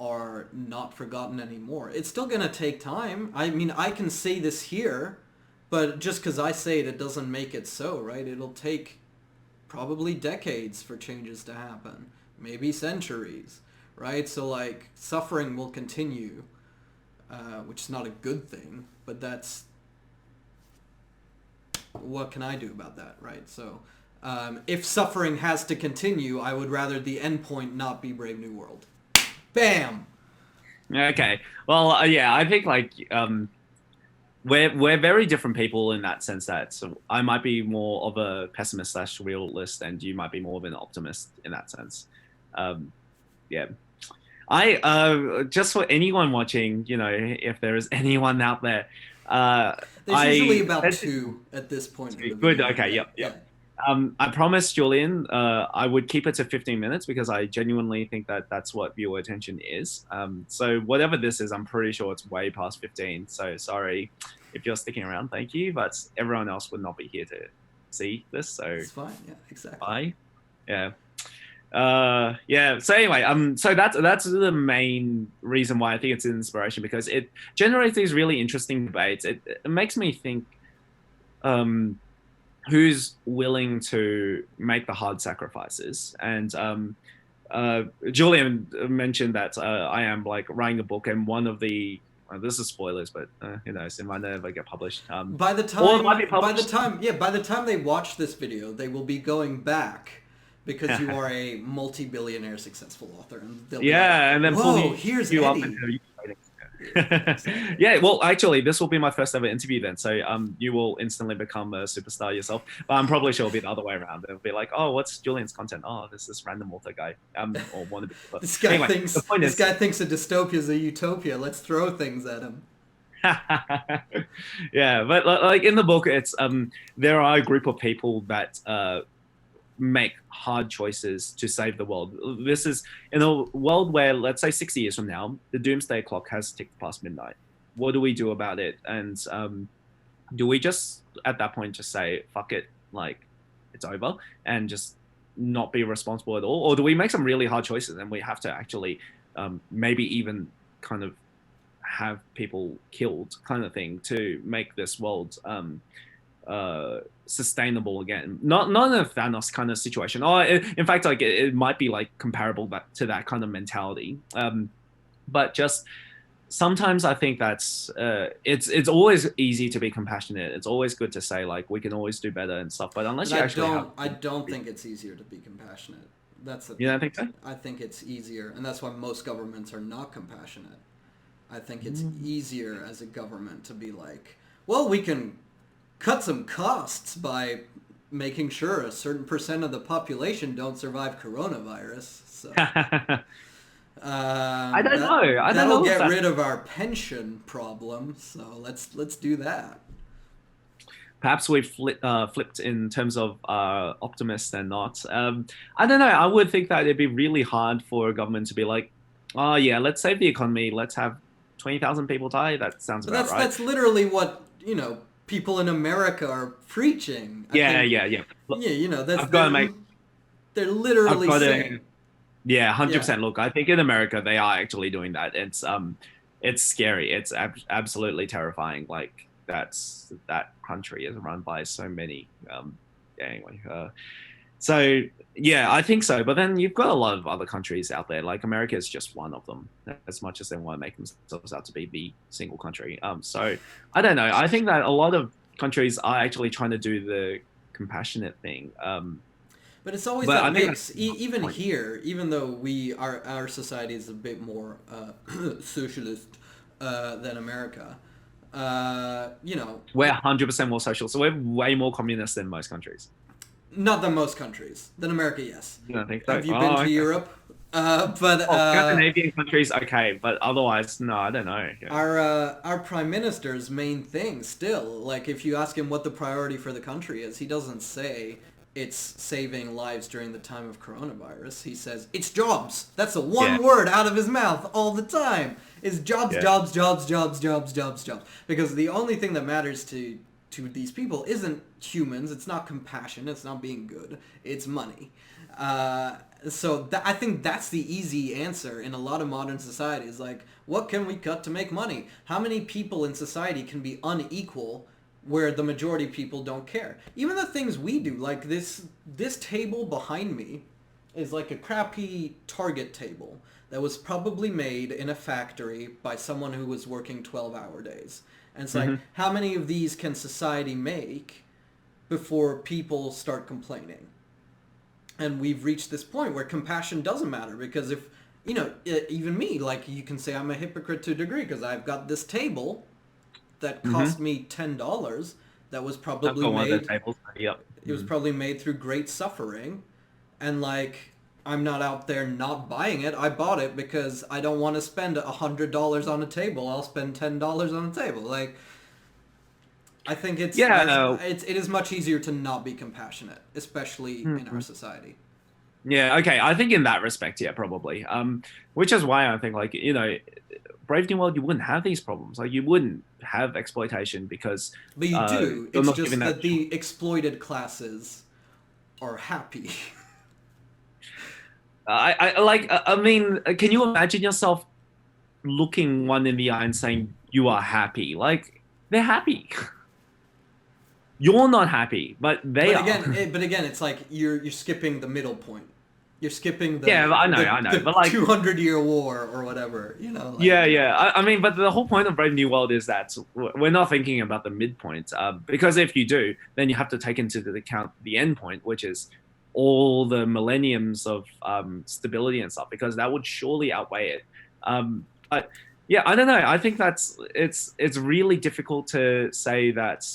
Speaker 3: are not forgotten anymore. It's still going to take time. I mean, I can say this here, but just because I say it, it doesn't make it so, right? It'll take probably decades for changes to happen, maybe centuries. Right? So, like, suffering will continue, which is not a good thing, but that's... What can I do about that, right? So, if suffering has to continue, I would rather the endpoint not be Brave New World. Bam!
Speaker 2: Okay. Well, I think, like, we're very different people in that sense that so I might be more of a pessimist / realist, and you might be more of an optimist in that sense. I just for anyone watching, if there is anyone out there,
Speaker 3: there's usually about two at this point. In the
Speaker 2: good.
Speaker 3: video.
Speaker 2: Okay. Yep. I promised Julian I would keep it to 15 minutes because I genuinely think that that's what viewer attention is. So whatever this is, I'm pretty sure it's way past 15. So sorry if you're sticking around. Thank you, but everyone else would not be here to see this. So
Speaker 3: it's fine. Yeah, exactly.
Speaker 2: Bye. Yeah. So anyway, so that's the main reason why I think it's an inspiration, because it generates these really interesting debates. It makes me think who's willing to make the hard sacrifices. And Julian mentioned that I am like writing a book, and one of the this is spoilers, but who knows, it might never get published.
Speaker 3: By the time they watch this video, they will be going back because you are a multi-billionaire successful author, and they'll be
Speaker 2: and then
Speaker 3: whoa, here's Eddy.
Speaker 2: Yeah, well, actually, this will be my first ever interview then, so you will instantly become a superstar yourself. But I'm probably sure it'll be the other way around. It'll be like, oh, what's Julian's content? Oh, there's this random author guy, or wannabe.
Speaker 3: This guy thinks a dystopia is a utopia. Let's throw things at him.
Speaker 2: Yeah, but like in the book, it's there are a group of people that make hard choices to save the world. This is in a world where, let's say 60 years from now, the doomsday clock has ticked past midnight. what do we do about it? And do we just at that point just say fuck it, like it's over, and just not be responsible at all, or do we make some really hard choices and we have to actually maybe even kind of have people killed kind of thing to make this world sustainable again? Not in a Thanos kind of situation, or in fact like it might be like comparable to that kind of mentality, but just sometimes I think that's it's always easy to be compassionate. It's always good to say like we can always do better and stuff, but unless you actually
Speaker 3: I don't think it's easier to be compassionate. That's the thing.
Speaker 2: You don't think so?
Speaker 3: I think it's easier, and that's why most governments are not compassionate. I think it's easier as a government to be like, well, we can cut some costs by making sure a certain percent of the population don't survive coronavirus. So
Speaker 2: I don't know.
Speaker 3: That'll get rid of our pension problem. So let's do that.
Speaker 2: Perhaps we've flipped in terms of optimist and not. I don't know. I would think that it'd be really hard for a government to be like, oh yeah, let's save the economy. Let's have 20,000 people die. That sounds about right.
Speaker 3: That's literally what, people in America are preaching.
Speaker 2: Yeah.
Speaker 3: Look, yeah,
Speaker 2: I've got to make.
Speaker 3: They're literally saying.
Speaker 2: Yeah, 100%. Yeah. Look, I think in America they are actually doing that. It's scary. It's absolutely terrifying. Like that country is run by so many. Anyway, so yeah, I think so. But then you've got a lot of other countries out there. Like America is just one of them. As much as they want to make themselves out to be the single country. So I don't know. I think that a lot of countries are actually trying to do the compassionate thing.
Speaker 3: But it's always that mix. Even here, even though our society is a bit more socialist than America,
Speaker 2: we're 100% more social, so we're way more communist than most countries.
Speaker 3: Not than most countries. Than America, yes.
Speaker 2: You don't think so?
Speaker 3: Have you been to Europe?
Speaker 2: Scandinavian countries, okay, but otherwise, no, I don't know.
Speaker 3: Yeah. Our prime minister's main thing still, like if you ask him what the priority for the country is, he doesn't say it's saving lives during the time of coronavirus. He says, it's jobs. That's the one word out of his mouth all the time. Is jobs, jobs, jobs, jobs, jobs, jobs, jobs. Because the only thing that matters to these people isn't humans. It's not compassion. It's not being good. It's money. So I think that's the easy answer in a lot of modern societies. Like, what can we cut to make money? How many people in society can be unequal where the majority of people don't care? Even the things we do, like this table behind me is like a crappy Target table that was probably made in a factory by someone who was working 12-hour days. And it's like, how many of these can society make before people start complaining? And we've reached this point where compassion doesn't matter, because if, even me, like you can say I'm a hypocrite to a degree because I've got this table that cost me $10 that was probably made. It was probably made through great suffering, and like I'm not out there not buying it. I bought it because I don't want to spend $100 on a table. I'll spend $10 on a table. Like, I think it is much easier to not be compassionate, especially in our society.
Speaker 2: Yeah, okay. I think in that respect, yeah, probably. Which is why I think, like, Brave New World, you wouldn't have these problems. Like, you wouldn't have exploitation because...
Speaker 3: But you do. It's just that the exploited classes are happy.
Speaker 2: I mean, can you imagine yourself looking one in the eye and saying, you are happy? Like, they're happy. You're not happy, but they are.
Speaker 3: But again, it's like you're skipping the middle point. You're skipping the
Speaker 2: I know, but like
Speaker 3: 200-year war or whatever, Like,
Speaker 2: I mean, but the whole point of Brave New World is that we're not thinking about the midpoint, because if you do, then you have to take into account the end point, which is all the millenniums of stability and stuff, because that would surely outweigh it. But yeah, I don't know. I think it's really difficult to say that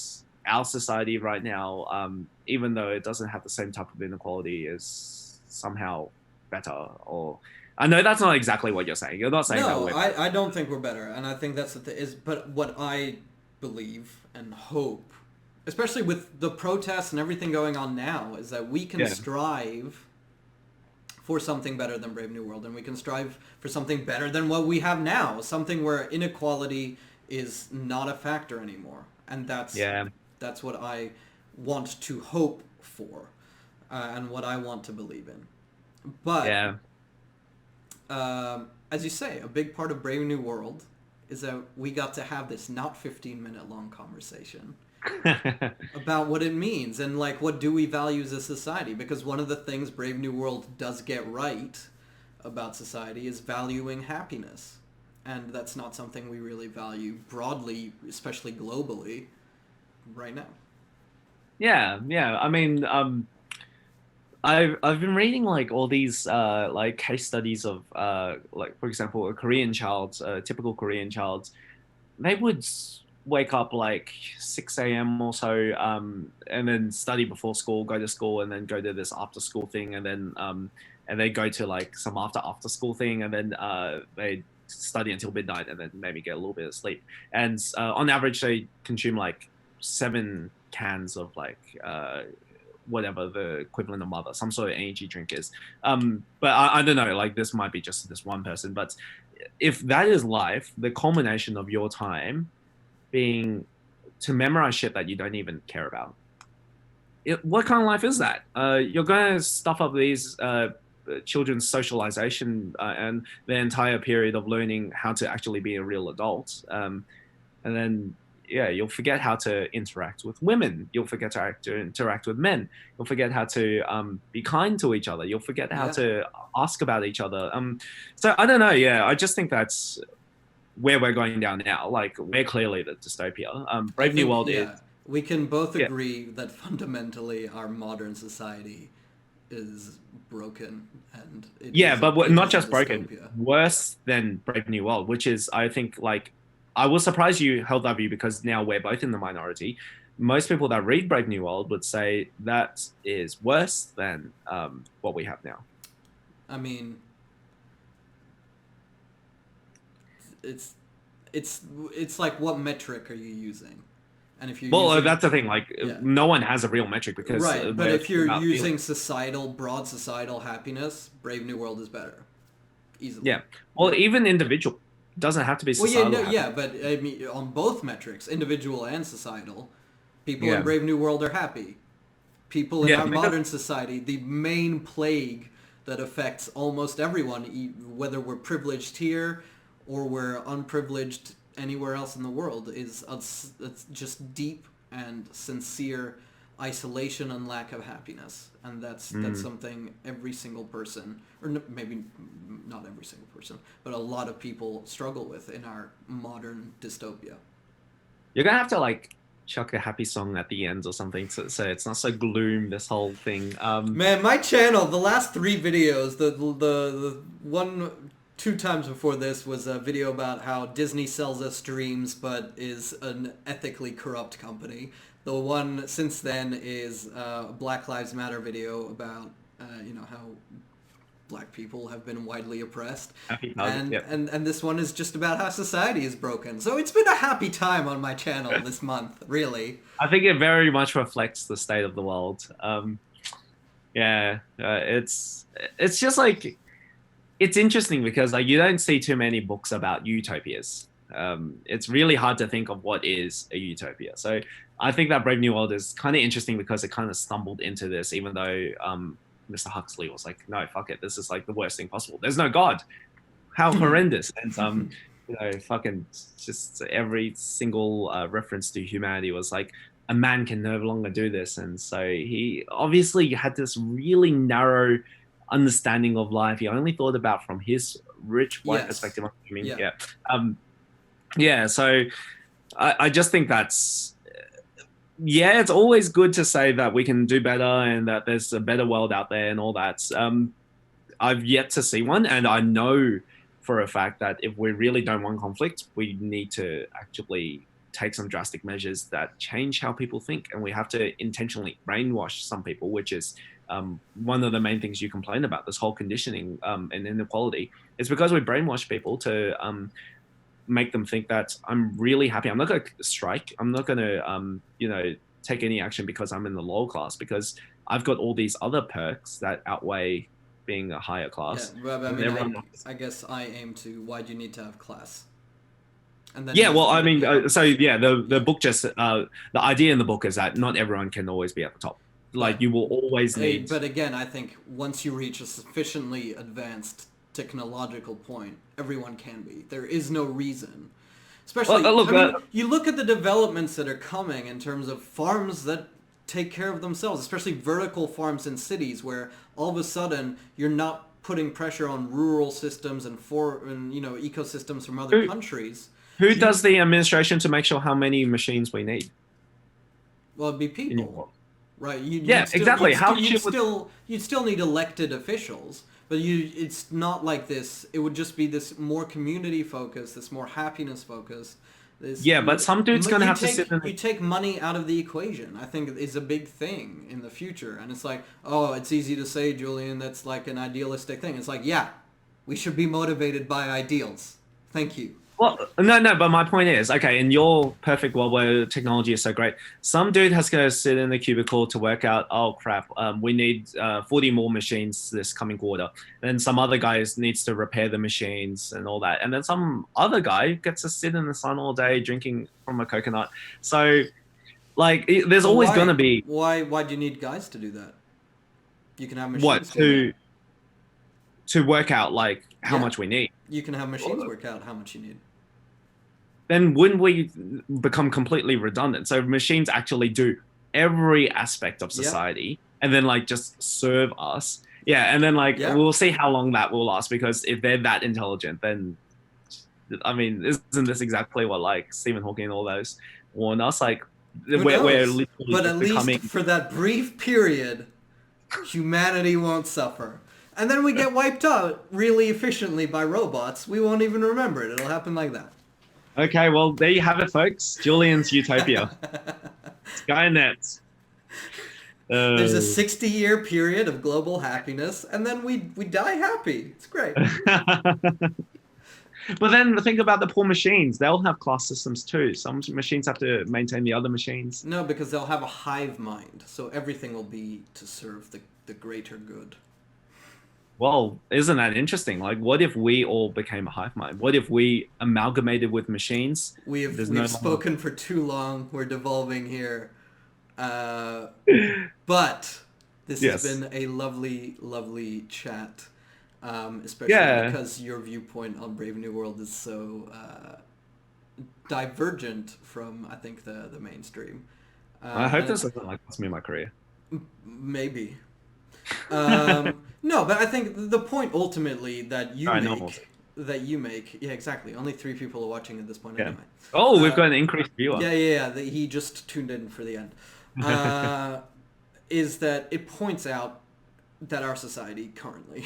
Speaker 2: our society right now, even though it doesn't have the same type of inequality, is somehow better. Or I know that's not exactly what you're saying. You're not saying that we're better.
Speaker 3: I don't think we're better, and I think that's the thing. But what I believe and hope, especially with the protests and everything going on now, is that we can strive for something better than Brave New World, and we can strive for something better than what we have now, something where inequality is not a factor anymore, and that's what I want to hope for, and what I want to believe in. But as you say, a big part of Brave New World is that we got to have this not 15-minute long conversation about what it means and like what do we value as a society, because one of the things Brave New World does get right about society is valuing happiness, and that's not something we really value broadly, especially globally, right now.
Speaker 2: I mean, I've been reading like all these like case studies of like, for example, a Korean child, a typical Korean child, they would wake up like 6 a.m. or so, and then study before school, go to school, and then go to this after school thing, and they go to like some after school thing, and then they study until midnight, and then maybe get a little bit of sleep. And on average, they consume like 7 cans of like whatever the equivalent of mother, some sort of energy drink is. But I don't know, like this might be just this one person, but if that is life, the culmination of your time being to memorize shit that you don't even care about, what kind of life is that? You're going to stuff up these children's socialization and the entire period of learning how to actually be a real adult, and then you'll forget how to interact with women. You'll forget to interact with men. You'll forget how to be kind to each other. You'll forget how to ask about each other. So I don't know. Yeah, I just think that's where we're going down now. Like, we're clearly the dystopia. Brave New World is...
Speaker 3: We can both agree that fundamentally our modern society is broken. And
Speaker 2: but not just broken. Worse than Brave New World, which is, I think, like... I was surprised you held that view because now we're both in the minority. Most people that read Brave New World would say that is worse than what we have now.
Speaker 3: I mean, it's like, what metric are you using? And if you
Speaker 2: that's the thing. Like, no one has a real metric because
Speaker 3: but if you're using broad societal happiness, Brave New World is better, easily.
Speaker 2: Yeah. Well, even individual. Doesn't have to be societal.
Speaker 3: But I mean, on both metrics, individual and societal, people in Brave New World are happy. People in our modern society, the main plague that affects almost everyone, whether we're privileged here or we're unprivileged anywhere else in the world, is it's just deep and sincere isolation and lack of happiness, and that's something every single person, or maybe not every single person, but a lot of people struggle with in our modern dystopia.
Speaker 2: You're gonna have to like chuck a happy song at the end or something, so it's not so gloom, this whole thing.
Speaker 3: Man, my channel, the last 3 videos, the 2 times before this was a video about how Disney sells us dreams but is an ethically corrupt company. The one since then is a Black Lives Matter video about how black people have been widely oppressed, and this one is just about how society is broken. So it's been a happy time on my channel this month, really.
Speaker 2: I think it very much reflects the state of the world. It's just like, it's interesting because like you don't see too many books about utopias. It's really hard to think of what is a utopia. So I think that Brave New World is kind of interesting because it kind of stumbled into this, even though Mr. Huxley was like, no, fuck it, this is like the worst thing possible. There's no God. How horrendous. And fucking just every single reference to humanity was like, a man can no longer do this. And so he obviously had this really narrow understanding of life. He only thought about from his rich white perspective. So I just think that's, it's always good to say that we can do better and that there's a better world out there and all that. I've yet to see one, and I know for a fact that if we really don't want conflict, we need to actually take some drastic measures that change how people think, and we have to intentionally brainwash some people, which is one of the main things you complain about, this whole conditioning and inequality. It's because we brainwash people to make them think that I'm really happy. I'm not going to strike. I'm not going to, take any action because I'm in the lower class, because I've got all these other perks that outweigh being a higher class.
Speaker 3: Yeah, I guess I aim to, why do you need to have class? And then
Speaker 2: Yeah, well, I mean, so yeah, the book just the idea in the book is that not everyone can always be at the top. Like you will always need.
Speaker 3: But again, I think once you reach a sufficiently advanced technological point, everyone can be. There is no reason. Especially, you look at the developments that are coming in terms of farms that take care of themselves, especially vertical farms in cities where all of a sudden you're not putting pressure on rural systems and ecosystems from other countries.
Speaker 2: Who does the administration to make sure how many machines we need?
Speaker 3: Well, it'd be people, right?
Speaker 2: Exactly.
Speaker 3: You'd still need elected officials, but it's not like this. It would just be this more community focused, this more happiness focused.
Speaker 2: But some dude's gonna have to sit.
Speaker 3: You take money out of the equation. I think is a big thing in the future, and it's like, oh, it's easy to say, Julian. That's like an idealistic thing. It's like, yeah, we should be motivated by ideals. Thank you.
Speaker 2: Well, no, but my point is, okay, in your perfect world where technology is so great, some dude has to sit in the cubicle to work out, oh crap, we need 40 more machines this coming quarter. Then some other guy needs to repair the machines and all that. And then some other guy gets to sit in the sun all day drinking from a coconut. So, like, there's always going to be...
Speaker 3: Why do you need guys to do that? You can have machines
Speaker 2: to work out, like, how much we need.
Speaker 3: You can have machines work out how much you need.
Speaker 2: Then wouldn't we become completely redundant? So machines actually do every aspect of society and then like just serve us. Yeah, and then we'll see how long that will last, because if they're that intelligent, then I mean, isn't this exactly what like Stephen Hawking and all those warned us? Like we're literally
Speaker 3: but at least for that brief period, humanity won't suffer. And then we get wiped out really efficiently by robots. We won't even remember it. It'll happen like that.
Speaker 2: Okay, well, there you have it, folks. Julian's Utopia. Skynet.
Speaker 3: There's a 60-year period of global happiness, and then we die happy. It's great.
Speaker 2: But then think about the poor machines. They'll have class systems too. Some machines have to maintain the other machines.
Speaker 3: No, because they'll have a hive mind. So everything will be to serve the greater good.
Speaker 2: Well, isn't that interesting? Like, what if we all became a hive mind? What if we amalgamated with machines?
Speaker 3: We've spoken for too long. We're devolving here. But this has been a lovely, lovely chat. Especially because your viewpoint on Brave New World is so divergent from, I think, the mainstream.
Speaker 2: I hope this doesn't cost me my career.
Speaker 3: Maybe. No, but I think the point ultimately that you make, yeah, exactly. Only 3 people are watching at this point anyway.
Speaker 2: Oh, we've got an increased viewer.
Speaker 3: Yeah. He just tuned in for the end. Is that it points out that our society currently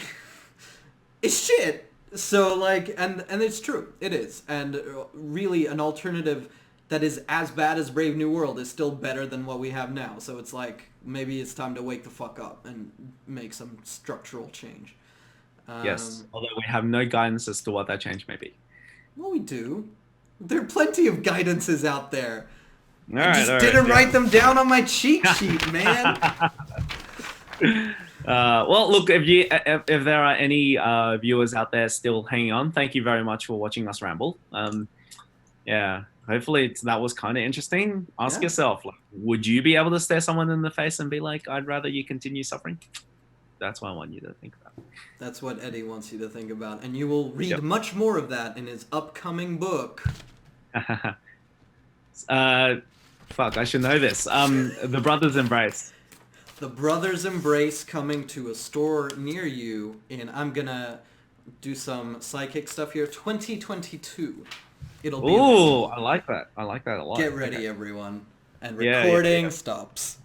Speaker 3: is shit. So and it's true. It is. And really an alternative that is as bad as Brave New World is still better than what we have now. So it's like, maybe it's time to wake the fuck up and make some structural change.
Speaker 2: Yes, although we have no guidance as to what that change may be.
Speaker 3: Well, we do. There are plenty of guidances out there. I just didn't write them down on my cheat sheet, man.
Speaker 2: Well, look, if there are any viewers out there still hanging on, thank you very much for watching us ramble. Hopefully that was kind of interesting. Ask yourself, like, would you be able to stare someone in the face and be like, I'd rather you continue suffering? That's what I want you to think about.
Speaker 3: That's what Eddie wants you to think about. And you will read much more of that in his upcoming book.
Speaker 2: Fuck, I should know this. The Brothers Embrace.
Speaker 3: The Brothers Embrace, coming to a store near you in, I'm going to do some psychic stuff here, 2022. It'll be
Speaker 2: I like that. I like that a lot.
Speaker 3: Get ready, everyone. And recording stops.